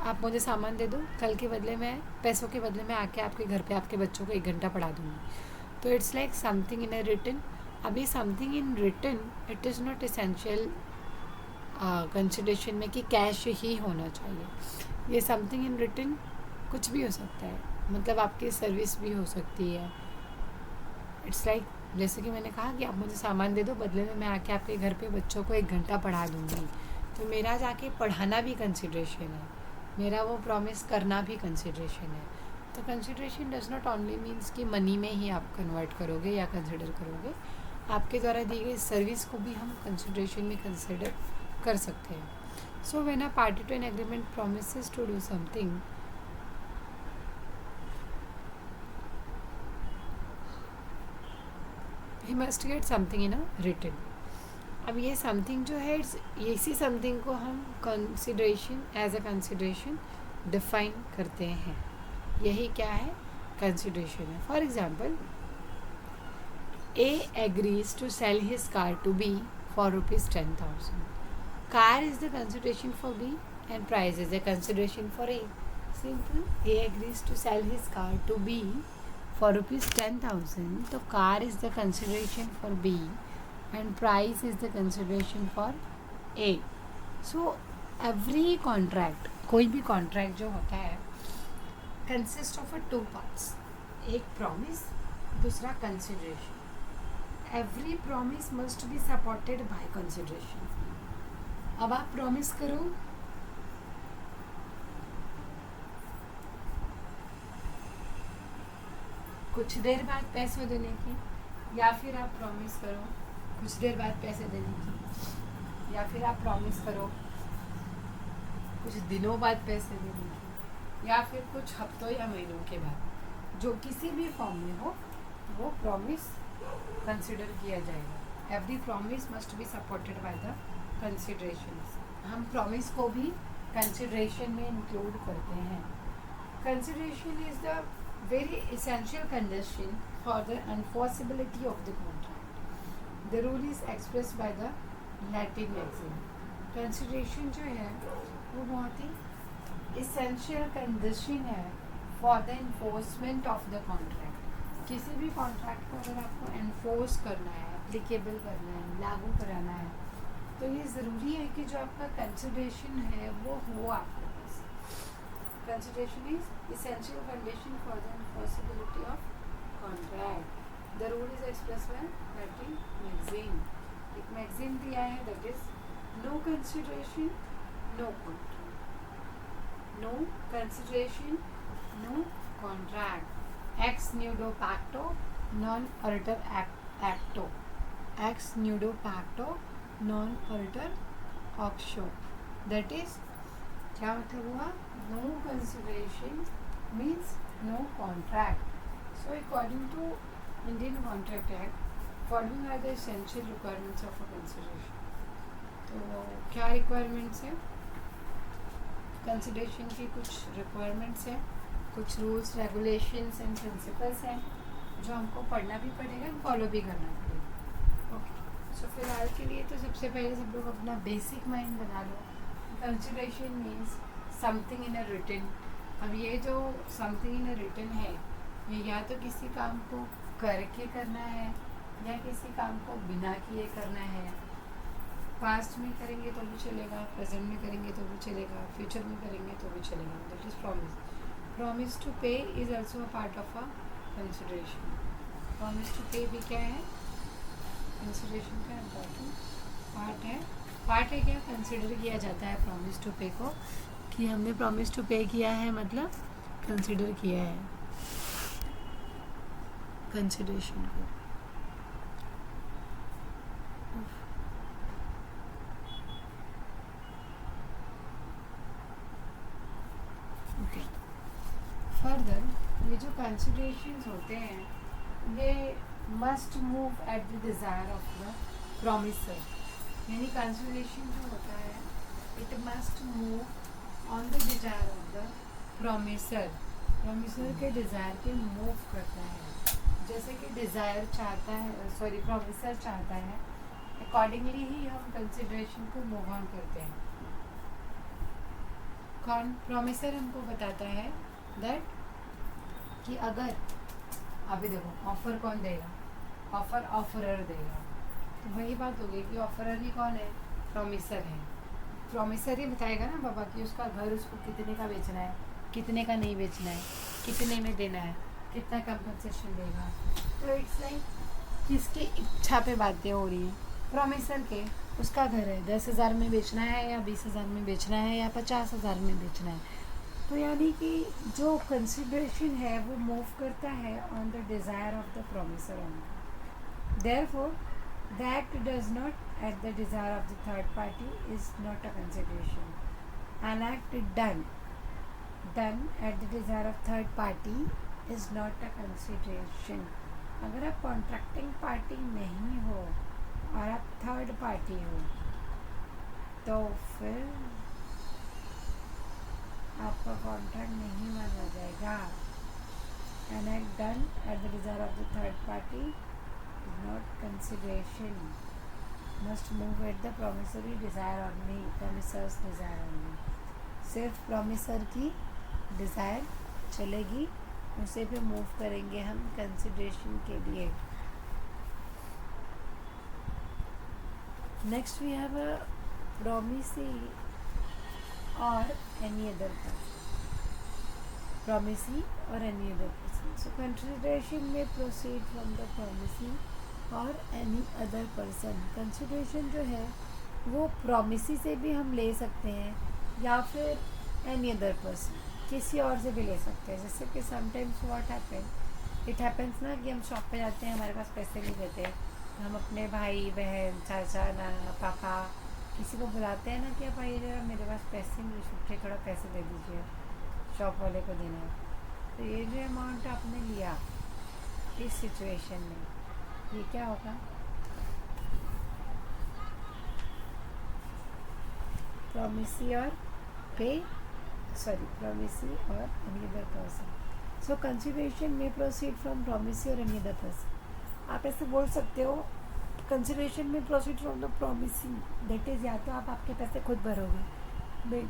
आप मुझे सामान दे दो, कल के बदले में, पैसों के बदले में आके आपके घर पे आपके बच्चों को 1 घंटा पढ़ा दूँगी, तो it's like something in a return. अभी something in return it is not essential consideration में कि कैश ही होना चाहिए। ये समथिंग इन रिटन कुछ भी हो सकता है, मतलब आपकी सर्विस भी हो सकती है। इट्स लाइक जैसे कि मैंने कहा कि आप मुझे सामान दे दो, बदले में मैं आके आपके घर पे बच्चों को 1 घंटा पढ़ा दूँगी, तो मेरा जाके पढ़ाना भी कंसिडरेशन है, मेरा वो प्रॉमिस करना भी कंसिडरेशन है। तो consideration does not only means कि मनी में ही आप कन्वर्ट करोगे या कंसिडर करोगे, आपके द्वारा दी गई सर्विस को भी हम कंसिडरेशन में कंसिडर कर सकते हैं। So when a party to an agreement promises to do something, he must get something in a return. अब ये समथिंग जो है, इसी समथिंग को हम consideration, as a consideration define करते हैं। यही क्या है? कंसिडरेशन है। For example, A agrees to sell his car to B for rupees 10,000. Car is the consideration for B and price is the consideration for A. Simple. A agrees to sell his car to B for rupees 10,000. So car is the consideration for B and price is the consideration for A. So every contract, कोई भी contract जो होता है, consist of a 2 parts. एक promise, दूसरा consideration. Every promise must be supported by consideration. अब आप promise करो कुछ देर बाद पैसे देने की, या फिर आप प्रॉमिस करो कुछ देर बाद पैसे देने की, या फिर आप प्रॉमिस करो कुछ दिनों बाद पैसे देने की, या फिर कुछ हफ्तों या महीनों के बाद, जो किसी भी फॉर्म में हो वो प्रॉमिस कंसिडर किया जाएगा। Every promise must be supported by the considerations. हम प्रॉमिस को भी कंसिडरेशन में इंक्लूड करते हैं। Consideration is the very essential condition for the enforceability of the contract. The rule is express by the Latin maxim. Consideration जो है वो बहुत ही एसेंशियल कंडीशन है for the enforcement of the contract. किसी भी कॉन्ट्रैक्ट को अगर आपको एनफोर्स करना है, एप्लीकेबल करना है, लागू कराना है, तो ये ज़रूरी है कि जो आपका कंसिडरेशन है वो हो आपके पास। Consideration is essential condition for the enforceability of contract. The rule is express by Latin maxim. एक मैक्सिम दिया है, that is no consideration no contract. No consideration no contract. Ex nudo pacto non oritur acto. Ex nudo pacto non oritur actio. That is, क्या मतलब हुआ? No consideration means no contract. So according to Indian Contract Act, following are the essential requirements of a consideration. तो क्या requirements है? Consideration की कुछ requirements हैं, कुछ रूल्स रेगुलेशंस एंड प्रिंसिपल्स हैं जो हमको पढ़ना भी पड़ेगा, फॉलो भी करना पड़ेगा। ओके, सो फिलहाल के लिए तो सबसे पहले सब लोग अपना बेसिक माइंड बना लो। Consideration means something in a return. अब ये जो समथिंग इन अ रिटन है, ये या तो किसी काम को करके करना है या किसी काम को बिना किए करना है। पास्ट में करेंगे तो भी चलेगा, प्रेजेंट में करेंगे तो भी चलेगा, फ्यूचर में करेंगे तो भी चलेगा। That is promise. Promise to pay is also a part of a consideration. Promise to pay भी क्या है? कंसिडरेशन का इम्पोर्टेंट पार्ट है। पार्ट है क्या? कंसिडर किया जाता है प्रॉमिस टू पे को, कि हमने प्रॉमिस टू पे किया है, मतलब कंसिडर किया है कंसिडरेशन को। ओके, फर्दर ये जो कंसिडरेशंस होते हैं ये must move at the desire of the promiser. यानी कंसिडरेशन जो होता है it must move on the desire of the promiser. Promiser के डिज़ायर पे मूव करता है। जैसे कि डिज़ायर चाहता है, सॉरी प्रॉमिसर चाहता है, अकॉर्डिंगली ही हम कंसिडरेशन को मूव ऑन करते हैं। कौन? प्रॉमिसर हमको बताता है दैट कि अगर अभी देखो ऑफर कौन देगा? ऑफर ऑफरर देगा। तो वही बात होगी कि ऑफरर ही कौन है? प्रॉमिसर है। प्रॉमिसर ही बताएगा ना बाबा कि उसका घर उसको कितने का बेचना है, कितने का नहीं बेचना है, कितने में देना है, कितना कंपनसेशन देगा। तो इट्स लाइक किसकी इच्छा पे बातें हो रही हैं? प्रॉमिसर के। उसका घर है, 10,000 में बेचना है या 20,000 में बेचना है या 50,000 में बेचना है। तो यानी कि जो कंसिडरेशन है वो मूव करता है on the desire of the promiser only. Therefore the act does not at the desire of the third party is not a consideration. N act done at the desire of third party is not a consideration. अगर आप contracting party नहीं हो और आप third party हो तो फिर आपका कॉन्ट्रैक्ट नहीं माना जाएगा। An act done at the desire of the third party is not consideration, must move at the promissory desire only, promisor's desire only. सिर्फ प्रॉमिसर की डिज़ायर चलेगी, उसे पे मूव करेंगे हम कंसिडरेशन के लिए। Next we have a promisee or any other person. Promisee or any other person. So consideration may proceed from the promisee or any other person. Consideration जो है वो promisee से भी हम ले सकते हैं या फिर any other person, किसी और से भी ले सकते हैं। जैसे कि sometimes what happen, it happens ना कि हम शॉप पे जाते हैं, हमारे पास पैसे नहीं देते, हम अपने भाई बहन चाचा नाना पापा किसी को बुलाते हैं ना कि आप आइए जरा, मेरे पास पैसे नहीं, छुट्टे थोड़ा पैसे दे दीजिए, शॉप वाले को देना है। तो ये जो अमाउंट आपने लिया इस सिचुएशन में, ये क्या होगा? प्रॉमिसी और पे, सॉरी प्रॉमिसी और any other person. So consideration में प्रोसीड फ्रॉम प्रॉमिसी और एनी अदर पर्सन। आप ऐसे बोल सकते हो कंसिडरेशन में proceed from the promisee, that is या तो आप आपके पैसे खुद भरोगे, नहीं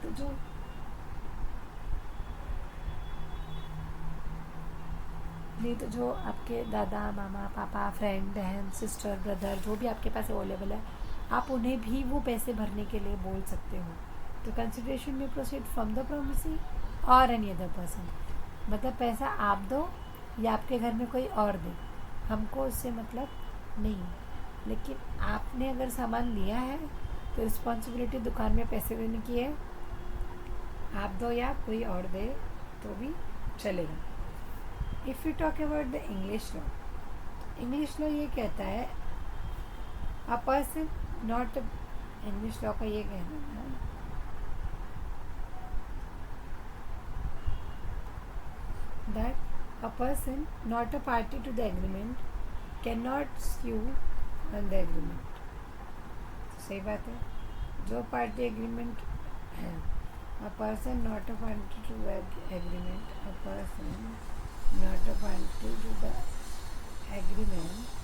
तो जो आपके दादा मामा पापा फ्रेंड बहन सिस्टर ब्रदर जो भी आपके पास अवेलेबल है, आप उन्हें भी वो पैसे भरने के लिए बोल सकते हो। तो कंसिडरेशन में प्रोसीड फ्रॉम द प्रॉमिसी और एनी अदर पर्सन, मतलब पैसा आप दो या आपके घर में कोई और दे, हमको उससे मतलब नहीं। लेकिन आपने अगर सामान लिया है तो रिस्पॉन्सिबिलिटी दुकान में पैसे देने की है, आप दो या कोई और दे तो भी चलेगा। If you talk about the English law ये कहता है a person not, English law का ये कहना है that a person not a party to the agreement can not sue on the agreement. सही बात है, जो पार्टी एग्रीमेंट है, a person not a party to the agreement, a person not a party to the agreement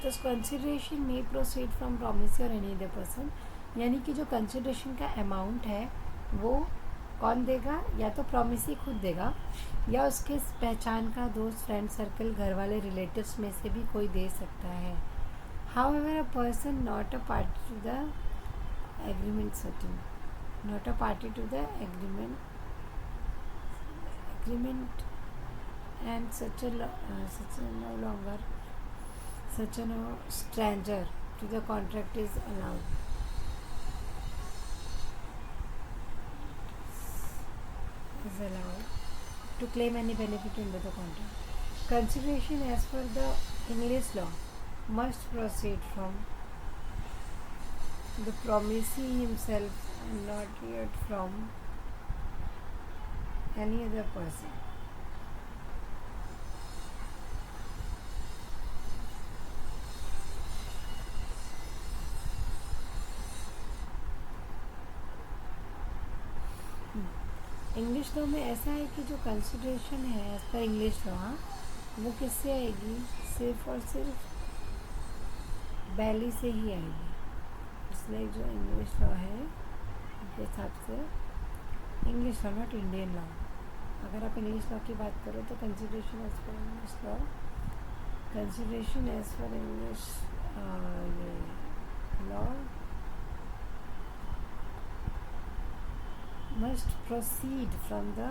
तो consideration में proceed from promise और any other person, यानी कि जो कंसिडरेशन का अमाउंट है वो कौन देगा, या तो प्रॉमिस ही खुद देगा या उसके पहचान का दोस्त, फ्रेंड सर्कल, घर वाले, रिलेटिव्स में से भी कोई दे सकता है। However a person not a party to the agreement certain, not a party to the agreement and such a no longer such a no stranger to the contract is allowed to claim any benefit under the contract. Consideration as per the English law must proceed from the promisee himself and not yet from any other person. English law में ऐसा है कि जो consideration है as per English law, वो किससे आएगी, सिर्फ और सिर्फ बैली से ही आएगी। इसलिए जो इंग्लिश लॉ है उनके हिसाब से, English law not Indian law, अगर आप इंग्लिश लॉ की बात करो तो consideration as per English law, consideration as per English law must proceed from the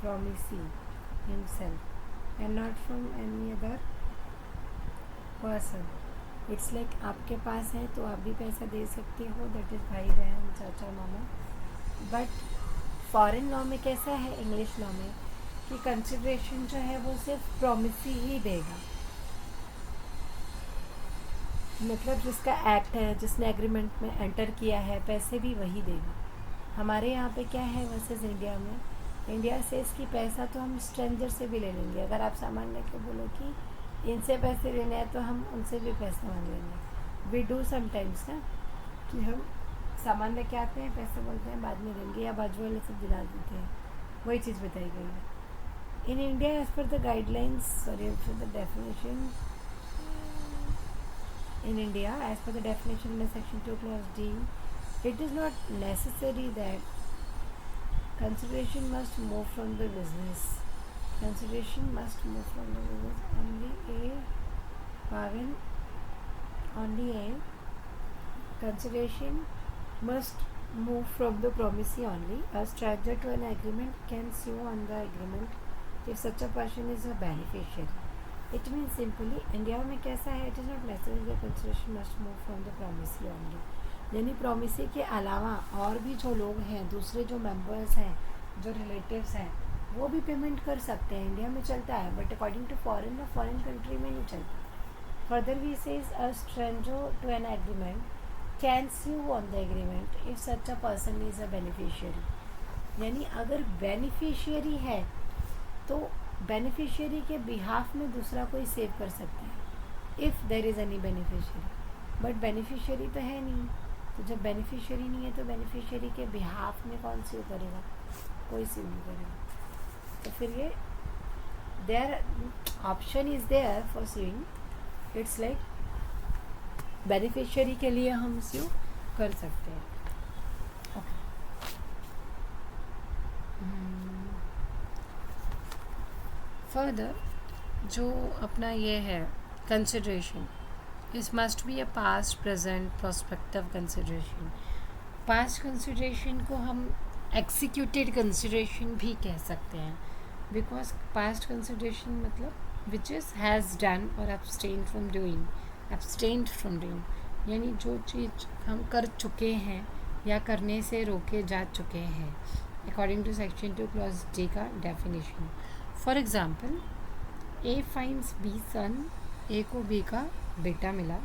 promisee himself and not from any other person. It's like आपके पास है तो आप भी पैसा दे सकते हो, दैट इज़ भाई बहन चाचा मामा। बट फॉरेन लॉ में कैसा है, इंग्लिश लॉ में, कि कंसिडरेशन जो है वो सिर्फ प्रॉमिसी ही देगा, मतलब जिसका एक्ट है, जिसने एग्रीमेंट में एंटर किया है, पैसे भी वही देगा। हमारे यहाँ पे क्या है वर्सेस इंडिया में, इंडिया से इसकी पैसा तो हम स्ट्रेंजर से भी ले लेंगे। अगर आप सामान लेके बोलो कि इनसे पैसे लेने हैं तो हम उनसे भी पैसे मांग लेंगे। वी डू समटाइम्स ना, कि हम सामान लेके आते हैं, पैसे बोलते हैं बाद में देंगे, या बाजू वाले से दिला देते हैं, वही चीज़ बताई गई है। In India as per the guidelines, sorry for the definition, in India, as per the definition in the section 2 clause D, it is not necessary that consideration must move from the business. Consideration must move from the business. Only a consideration must move from the promisee only. A stranger to an agreement can sue on the agreement if such a person is a beneficiary. It mean simply India में कैसा है, it is not necessary the consideration must move from the promisee only, यानी promisee के अलावा और भी जो लोग हैं, दूसरे जो मेंबर्स हैं, जो रिलेटिव्स हैं, वो भी पेमेंट कर सकते हैं। इंडिया में चलता है, but according to foreign country में नहीं चलता। Further we says a stranger to an agreement can sue on the agreement if such a person is a beneficiary, यानी अगर बेनिफिशियरी है तो बेनिफिशियरी के बिहाफ में दूसरा कोई सेव कर सकता है, if there is any beneficiary. But beneficiary तो है नहीं, तो जब बेनिफिशियरी नहीं है तो बेनिफिशियरी के बिहाफ में कौन सेव करेगा, कोई सेव नहीं करेगा। तो फिर ये there option is there for saving, it's like beneficiary के लिए हम सेव कर सकते हैं। फर्दर जो अपना ये है कंसिडरेशन, इस must be a past, present, prospective consideration. Past consideration को हम एक्सिक्यूटेड कंसिडरेशन भी कह सकते हैं, बिकॉज पास्ट कंसिडरेशन मतलब विच इज़ हैज़ डन और abstained फ्रॉम डूइंग, यानी जो चीज़ हम कर चुके हैं या करने से रोके जा चुके हैं according to section 2 clause D का definition. For example, A finds B son, A को बी का बेटा मिला.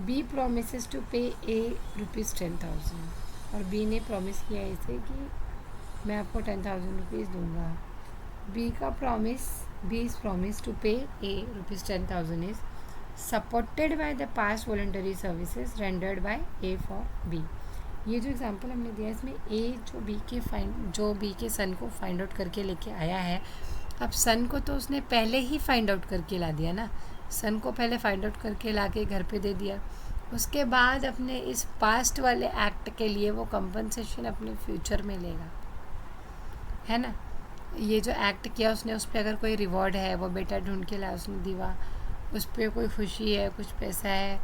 B promises to pay A ₹10,000 और बी ने प्रॉमिस किया इसे कि मैं आपको 10,000 रुपीज़ दूंगा. B is promise to pay A ₹10,000 is supported by the past voluntary services rendered by A for B. ये जो एग्जांपल हमने दिया इसमें ए जो बी के सन को फाइंड आउट करके लेके आया है. अब सन को तो उसने पहले ही फाइंड आउट करके ला दिया ना, सन को पहले फाइंड आउट करके ला के घर पे दे दिया. उसके बाद अपने इस पास्ट वाले एक्ट के लिए वो कंपनसेशन अपने फ्यूचर में लेगा, है ना. ये जो एक्ट किया उसने, उस पर अगर कोई रिवॉर्ड है, वो बेटा ढूंढ के लाया, उसने दिया, उस पर कोई खुशी है, कुछ पैसा है,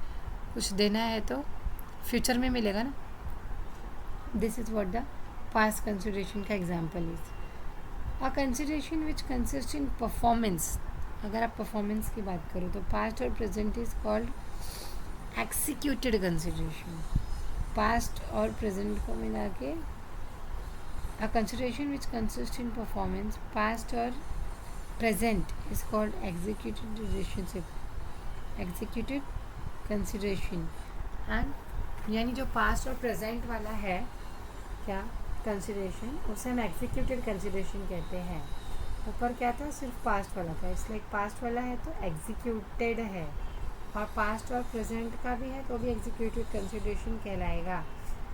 कुछ देना है, तो फ्यूचर में मिलेगा ना. This is what the past consideration का example is. A consideration which consist in performance, अगर आप परफॉर्मेंस की बात करो तो पास्ट और present is called executed consideration. Past और प्रेजेंट को मिला के a consideration which consist in performance past और present is called executed relationship, executed consideration. And यानी जो पास्ट और प्रेजेंट वाला है क्या कंसिडरेशन, उसे हम एग्जीक्यूटेड कंसिडरेशन कहते हैं. ऊपर क्या था, सिर्फ पास्ट वाला था, इसलिए पास्ट वाला है तो एग्जीक्यूटेड है, और पास्ट और प्रेजेंट का भी है तो भी एग्जीक्यूटेड कंसिडरेशन कहलाएगा.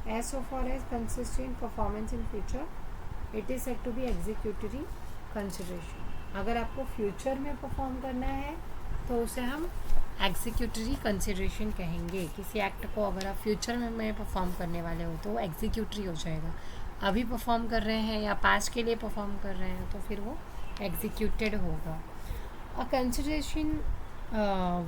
As so for as consist in performance in future it is said to be executory consideration. अगर आपको फ्यूचर में परफॉर्म करना है तो उसे हम एग्जीक्यूटरी कंसिडरेशन कहेंगे. किसी एक्ट को अगर आप फ्यूचर में परफॉर्म करने वाले हो तो वो एग्जीक्यूटरी हो जाएगा. अभी परफॉर्म कर रहे हैं या पास्ट के लिए परफॉर्म कर रहे हैं तो फिर वो एग्जीक्यूटेड होगा. अ consideration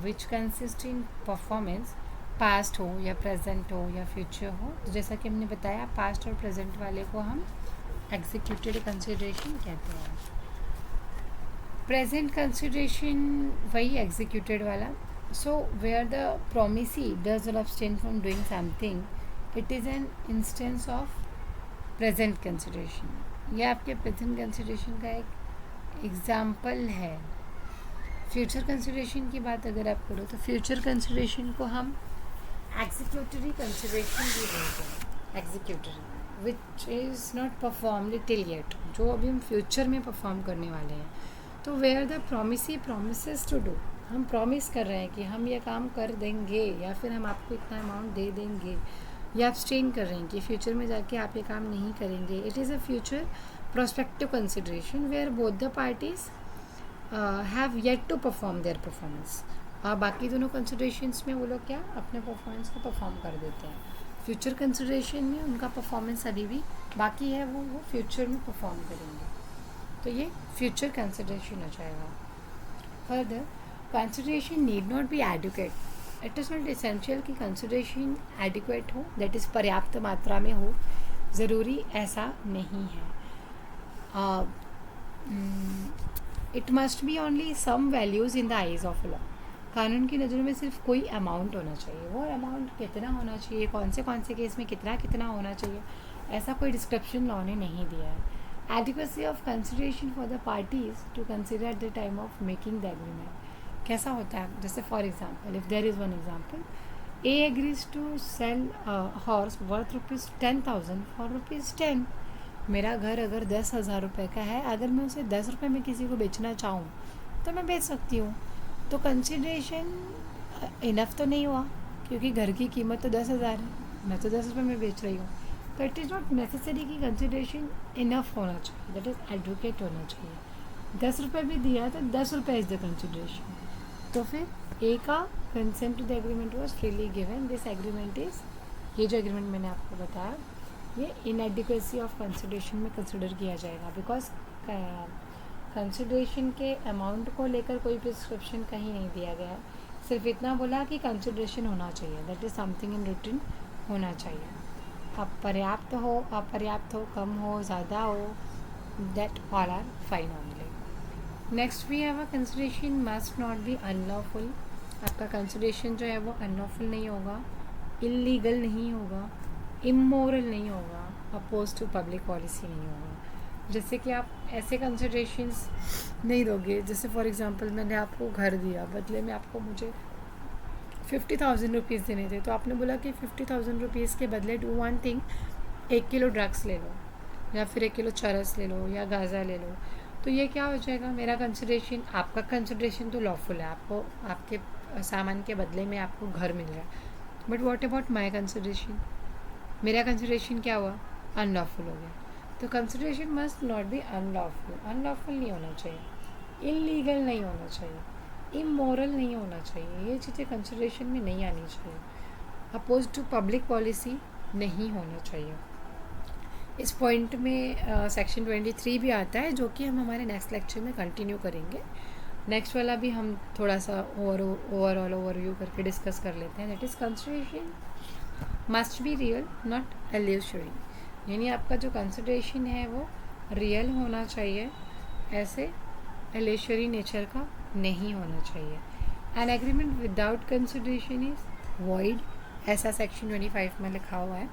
which consist in performance past हो या प्रेजेंट हो या फ्यूचर हो, तो जैसा कि हमने बताया पास्ट और प्रेजेंट वाले को हम एग्जीक्यूटेड कंसिडरेशन कहते हैं. प्रेजेंट कंसिडरेशन वही एग्जीक्यूटेड वाला. So where the promisee does or abstain from doing something it is an instance of present consideration. यह आपके प्रेजेंट कंसिडरेशन का एक एग्जाम्पल है. फ्यूचर कंसिडरेशन की बात अगर आप करो तो फ्यूचर कंसिडरेशन को हम एग्जीक्यूटरी कंसिडरेशन भी बोलते हैं. Executory which is not performed till yet, जो अभी हम फ्यूचर में परफॉर्म करने वाले हैं. तो where the promises to do, हम प्रॉमिस कर रहे हैं कि हम ये काम कर देंगे या फिर हम आपको इतना अमाउंट दे देंगे, या abstain कर रहे हैं कि फ्यूचर में जाके आप ये काम नहीं करेंगे. It is a future prospective consideration where both the parties have yet to perform their performance. और बाकी दोनों कंसिडरेशंस में वो लोग क्या अपने परफॉर्मेंस को परफॉर्म कर देते हैं. फ्यूचर कंसिडरेशन में उनका परफॉर्मेंस अभी भी बाकी है, वो फ्यूचर में परफॉर्म करेंगे. तो ये फ्यूचर कंसिडरेशन हो जाएगा. Further, consideration need not be adequate. It is not essential कि कंसिडरेशन एडिक्वेट हो, दैट इज़ पर्याप्त मात्रा में हो, ज़रूरी ऐसा नहीं है. It must be only some values in the eyes of law. कानून की नज़रों में सिर्फ कोई अमाउंट होना चाहिए. वो अमाउंट कितना होना चाहिए, कौन से केस में कितना होना चाहिए, ऐसा कोई डिस्क्रिप्शन लॉ ने नहीं दिया है. Adequacy of consideration for the parties to consider at the time of making the agreement. कैसा होता है, जैसे for example, if there is one example, A agrees to sell horse worth ₹10,000 for ₹10. मेरा घर अगर 10,000 रुपये का है, अगर मैं उसे 10 रुपये में किसी को बेचना चाहूँ तो मैं बेच सकती हूँ. तो कंसिडरेशन इनफ तो नहीं हुआ, क्योंकि घर की कीमत तो 10,000 है, मैं तो 10 रुपये में बेच रही हूँ. तो इट इज़ नॉट नेसेसरी कि कंसिडरेशन इनफ होना चाहिए, दैट इज़ एडवोकेट होना चाहिए. 10 रुपये भी दिया तो 10 रुपये इज़ द कंसिडरेशन. तो फिर ए का consent to the agreement was freely given. This agreement is, ये जो एग्रीमेंट मैंने आपको बताया, ये इनएडिक्वेसी ऑफ कंसिडरेशन में कंसिडर किया जाएगा. बिकॉज कंसिडरेशन के अमाउंट को लेकर कोई प्रिस्क्रिप्शन कहीं नहीं दिया गया है. सिर्फ इतना बोला कि कंसिडरेशन होना चाहिए, that is something in return होना चाहिए. पर्याप्त हो, अपर्याप्त हो, कम हो, ज़्यादा हो, that all are fine only. Next we have a consideration must not be unlawful. आपका कंसिडरेशन जो है वो अनलॉफुल नहीं होगा, इलीगल नहीं होगा, इमोरल नहीं होगा, अपोज टू पब्लिक पॉलिसी नहीं होगा. जैसे कि आप ऐसे कंसिडरेशंस नहीं दोगे, जैसे फॉर एग्जांपल मैंने आपको घर दिया, बदले में आपको मुझे 50,000 रुपीज़ देने थे, तो आपने बोला कि 50,000 रुपीज़ के बदले do one thing, 1 kilo drugs ले लो, या फिर 1 किलो चरस ले लो, या गाज़ा ले लो. तो ये क्या हो जाएगा, मेरा कंसिडरेशन, आपका कंसिडरेशन तो लॉफुल है, आपको आपके सामान के बदले में आपको घर मिल रहा है. But what about my consideration, मेरा कंसिडरेशन क्या हुआ, अनलॉफुल हो गया. तो consideration must not be unlawful. Unlawful नहीं होना चाहिए, इलीगल नहीं होना चाहिए, इमोरल नहीं होना चाहिए. ये चीज़ें कंसिडरेशन में नहीं आनी चाहिए. अपोज टू पब्लिक पॉलिसी नहीं होना चाहिए. इस पॉइंट में सेक्शन 23 भी आता है, जो कि हम हमारे नेक्स्ट लेक्चर में कंटिन्यू करेंगे. नेक्स्ट वाला भी हम थोड़ा सा ओवरऑल ओवरव्यू करके डिस्कस कर लेते हैं. That is consideration must be real not illusory. यानी आपका जो कंसिडरेशन है वो रियल होना चाहिए, ऐसे एल्यूशरी नेचर का नहीं होना चाहिए. An agreement without consideration is void, ऐसा सेक्शन 25 में लिखा हुआ है.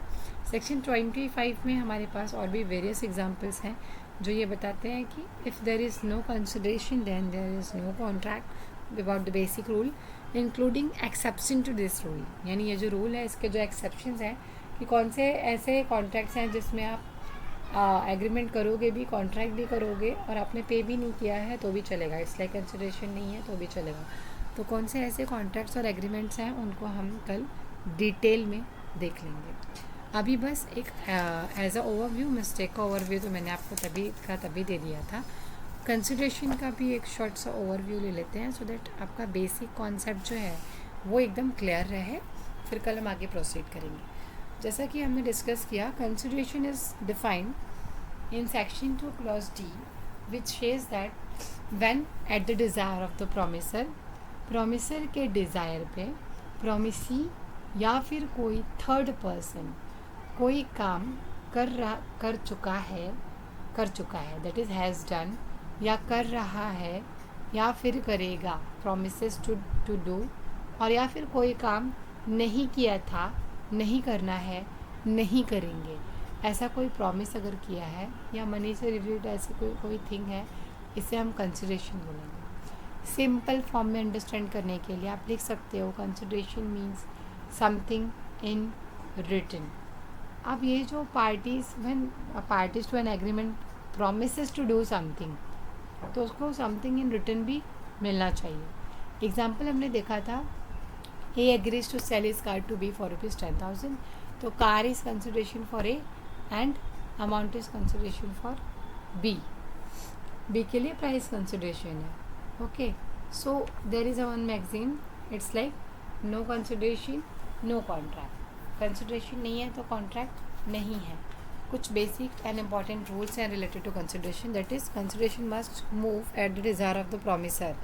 सेक्शन 25 में हमारे पास और भी वेरियस एग्जांपल्स हैं जो ये बताते हैं कि if there is no consideration then there is no contract about the basic rule including exception to this rule. यानी ये जो रूल है इसके जो एक्सेप्शंस हैं कि कौन से ऐसे कॉन्ट्रैक्ट्स हैं जिसमें आप एग्रीमेंट करोगे भी, कॉन्ट्रैक्ट भी करोगे और आपने पे भी नहीं किया है तो भी चलेगा, इसलिए कंसिडरेशन नहीं है तो भी चलेगा. तो कौन से ऐसे कॉन्ट्रैक्ट्स और एग्रीमेंट्स हैं उनको हम कल डिटेल में देख लेंगे. अभी बस एक एज अ ओवरव्यू, मिस्टेक का ओवरव्यू तो मैंने आपको तभी दे दिया था. कंसिडरेशन का भी एक शॉर्ट सा ओवरव्यू ले लेते हैं सो दैट आपका बेसिक कॉन्सेप्ट जो है वो एकदम क्लियर रहे, फिर कल हम आगे प्रोसीड करेंगे. जैसा कि हमने डिस्कस किया, consideration is defined in section 2 clause D which says that when at the desire of the promisor के डिज़ायर पे प्रोमिसी या फिर कोई थर्ड पर्सन कोई काम कर चुका है दैट इज़ हैज़ डन, या कर रहा है या फिर करेगा, प्रोमिसेस टू डू, और या फिर कोई काम नहीं किया था, नहीं करना है, नहीं करेंगे, ऐसा कोई प्रॉमिस अगर किया है या मनी से रिलेटेड ऐसी कोई थिंग है, इसे हम कंसिडरेशन बोलेंगे. सिंपल फॉर्म में अंडरस्टैंड करने के लिए आप लिख सकते हो consideration means something in written. अब ये जो parties to an agreement promises to do something, तो उसको समथिंग इन रिटन भी मिलना चाहिए. एग्जाम्पल हमने देखा था, A agrees to sell his car to B for ₹10,000, तो car is consideration for A and amount is consideration for B के लिए प्राइस कंसिडरेशन है. Okay, so there is a one magazine, it's like no consideration no contract. Consideration नहीं है तो contract नहीं है. कुछ बेसिक एंड इम्पॉर्टेंट रूल्स हैं related to consideration. That is consideration must move at the desire of the promisor.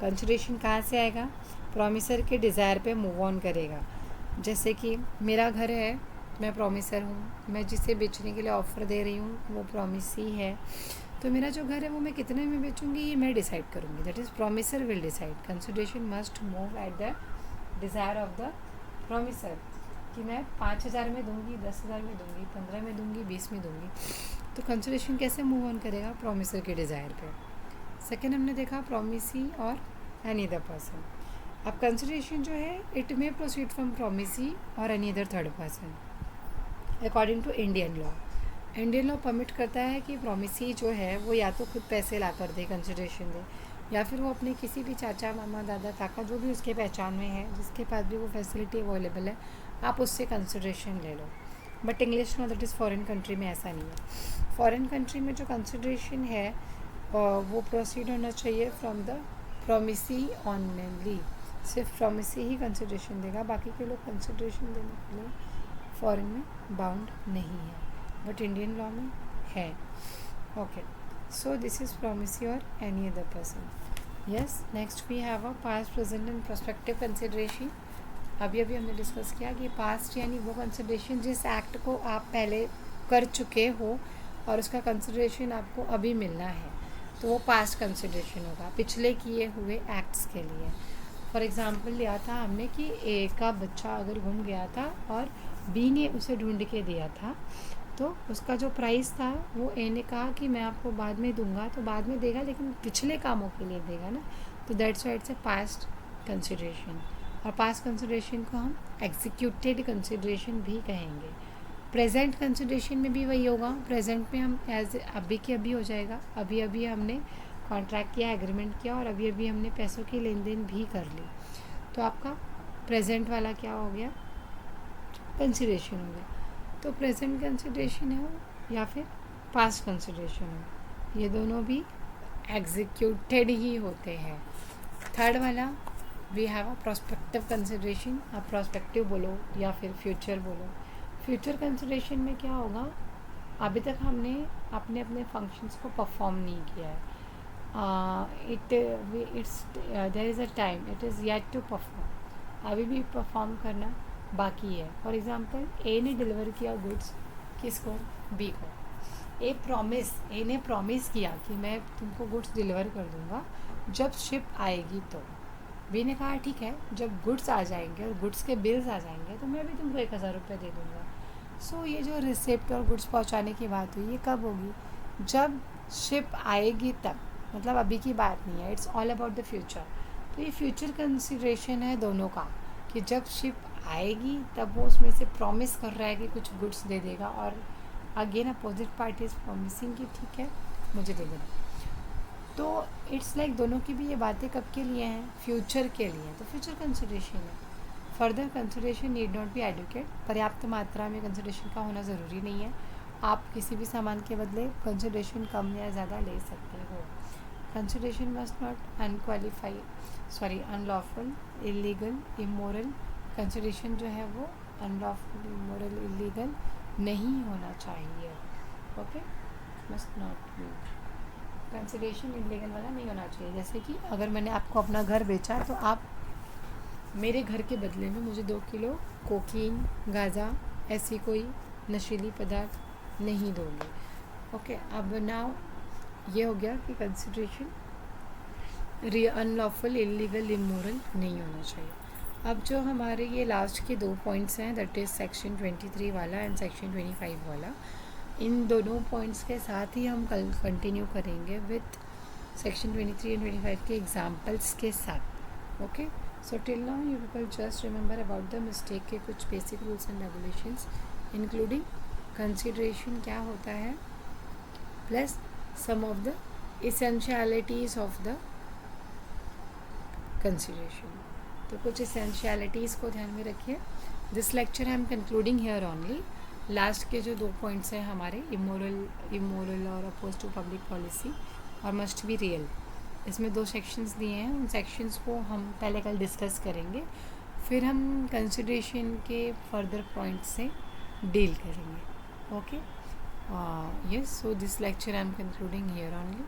Consideration कहाँ से आएगा, प्रोमिसर के डिज़ायर पे मूव ऑन करेगा. जैसे कि मेरा घर है, मैं प्रोमिसर हूँ, मैं जिसे बेचने के लिए ऑफ़र दे रही हूँ वो प्रोमिसी है, तो मेरा जो घर है वो मैं कितने में बेचूँगी ये मैं डिसाइड करूँगी. That is promisor will decide. Consideration must move at the desire of the promisor कि मैं 5,000 में दूंगी, 10,000 में दूंगी, 15 में दूंगी, 20 में दूंगी. तो कंसिडरेशन कैसे मूव ऑन करेगा, प्रोमिसर के डिज़ायर पे. सेकेंड हमने देखा प्रोमिसी और एनी अदर पर्सन. अब कंसिडरेशन जो है it may proceed from promisee और any other third person according to Indian law. Indian law permit करता है कि प्रोमिसी जो है वो या तो खुद पैसे ला कर दे, कंसिडरेशन दे, या फिर वो अपने किसी भी चाचा, मामा, दादा, काका जो भी उसके पहचान में है, जिसके पास भी वो फैसिलिटी अवेलेबल है, आप उससे कंसिडरेशन ले लो. But English law that is foreign country में ऐसा नहीं है. फॉरेन कंट्री में जो कंसिडरेशन है वो प्रोसीड होना चाहिए फ्रॉम द प्रोमिसी ऑनली. सिर्फ प्रोमिसी ही कंसिडरेशन देगा, बाकी के लोग कंसिडरेशन देने के लिए फॉरेन में बाउंड नहीं है, बट इंडियन लॉ में है. Okay, so this is promisee or any other person. Yes, next we have a past, present and prospective consideration. अभी अभी हमने डिस्कस किया कि पास्ट यानी वो कंसिडरेशन जिस एक्ट को आप पहले कर चुके हो और उसका कंसिडरेशन आपको अभी मिलना है, तो वो पास्ट कंसिडरेशन होगा पिछले किए हुए एक्ट्स के लिए। फॉर एग्ज़ाम्पल लिया था हमने कि ए का बच्चा अगर गुम गया था और बी ने उसे ढूंढ के दिया था, तो उसका जो प्राइस था वो ए ने कहा कि मैं आपको बाद में दूंगा, तो बाद में देगा लेकिन पिछले कामों के लिए देगा ना, तो that's why it's a past consideration. और पास्ट कंसिडरेशन को हम एग्जीक्यूटेड कंसिडरेशन भी कहेंगे। प्रेजेंट कंसिडरेशन में भी वही होगा, प्रेजेंट में हम एज अभी के अभी हो जाएगा, अभी अभी हमने कॉन्ट्रैक्ट किया, एग्रीमेंट किया और अभी अभी हमने पैसों की लेन देन भी कर ली, तो आपका प्रेजेंट वाला क्या हो गया, कंसिडरेशन हो गया। तो प्रेजेंट कंसिडरेशन हो या फिर पास्ट कंसिडरेशन हो, ये दोनों भी एग्जीक्यूटेड ही होते हैं। थर्ड वाला we have a prospective consideration, आप प्रोस्पेक्टिव बोलो या फिर फ्यूचर बोलो। फ्यूचर कंसिडरेशन में क्या होगा, अभी तक हमने अपने अपने फंक्शंस को परफॉर्म नहीं किया है, there is a time it is yet to perform, अभी भी परफॉर्म करना बाकी है। फॉर एग्जांपल ए ने डिलीवर किया गुड्स किसको, बी को। ए ने प्रॉमिस किया कि मैं तुमको गुड्स डिलीवर कर दूंगा जब शिप आएगी, तो बी ने कहा ठीक है, जब गुड्स आ जाएंगे और गुड्स के बिल्स आ जाएंगे तो मैं भी तुमको 1000 रुपये दे दूँगा। सो ये जो रिसिप्ट और गुड्स पहुंचाने की बात हुई, ये कब होगी, जब शिप आएगी तब, मतलब अभी की बात नहीं है, it's all about the future. तो ये फ्यूचर कंसिडरेशन है दोनों का, कि जब शिप आएगी तब वो उसमें से प्रॉमिस कर रहा है कि कुछ गुड्स दे देगा, और again opposite party is promising कि ठीक है मुझे दे देना। तो इट्स लाइक दोनों की भी ये बातें कब के लिए हैं, फ्यूचर के लिए, तो फ्यूचर कंसिडरेशन है। Further consideration need not be adequate, पर्याप्त मात्रा में कंसिडरेशन का होना ज़रूरी नहीं है, आप किसी भी सामान के बदले कंसिडरेशन कम या ज़्यादा ले सकते हो। Consideration must not unlawful, illegal, immoral. Consideration जो है वो अनलॉफुल, इमोरल, इलीगल नहीं होना चाहिए। Okay, must not B, consideration illegal वाला नहीं होना चाहिए। जैसे कि अगर मैंने आपको अपना घर बेचा तो आप मेरे घर के बदले में मुझे 2 किलो कोकीन, गांजा, ऐसी कोई नशीली पदार्थ नहीं दोगे। ओके, अब नाउ ये हो गया कि कंसिडरेशन अनलॉफुल, इलीगल, इमोरल नहीं होना चाहिए। अब जो हमारे ये लास्ट के 2 पॉइंट्स हैं, दैट इज़ सेक्शन 23 वाला एंड सेक्शन 25 वाला, इन दोनों पॉइंट्स के साथ ही हम कल कंटिन्यू करेंगे विथ सेक्शन 23 एंड 25 के एग्जाम्पल्स के साथ। Okay, so till now you people just remember about the mistake के कुछ basic rules and regulations, including consideration क्या होता है, plus some of the essentialities of the consideration. तो कुछ एसेंशियलिटीज़ को ध्यान में रखिए। This lecture I am concluding here only. Last के जो 2 पॉइंट्स हैं हमारे, इमोरल और अपोज टू पब्लिक पॉलिसी और मस्ट बी रियल, इसमें 2 सेक्शंस दिए हैं, उन सेक्शंस को हम पहले कल डिस्कस करेंगे, फिर हम कंसिडरेशन के फर्दर पॉइंट्स से डील करेंगे। Okay, yes, so this lecture I am concluding here only.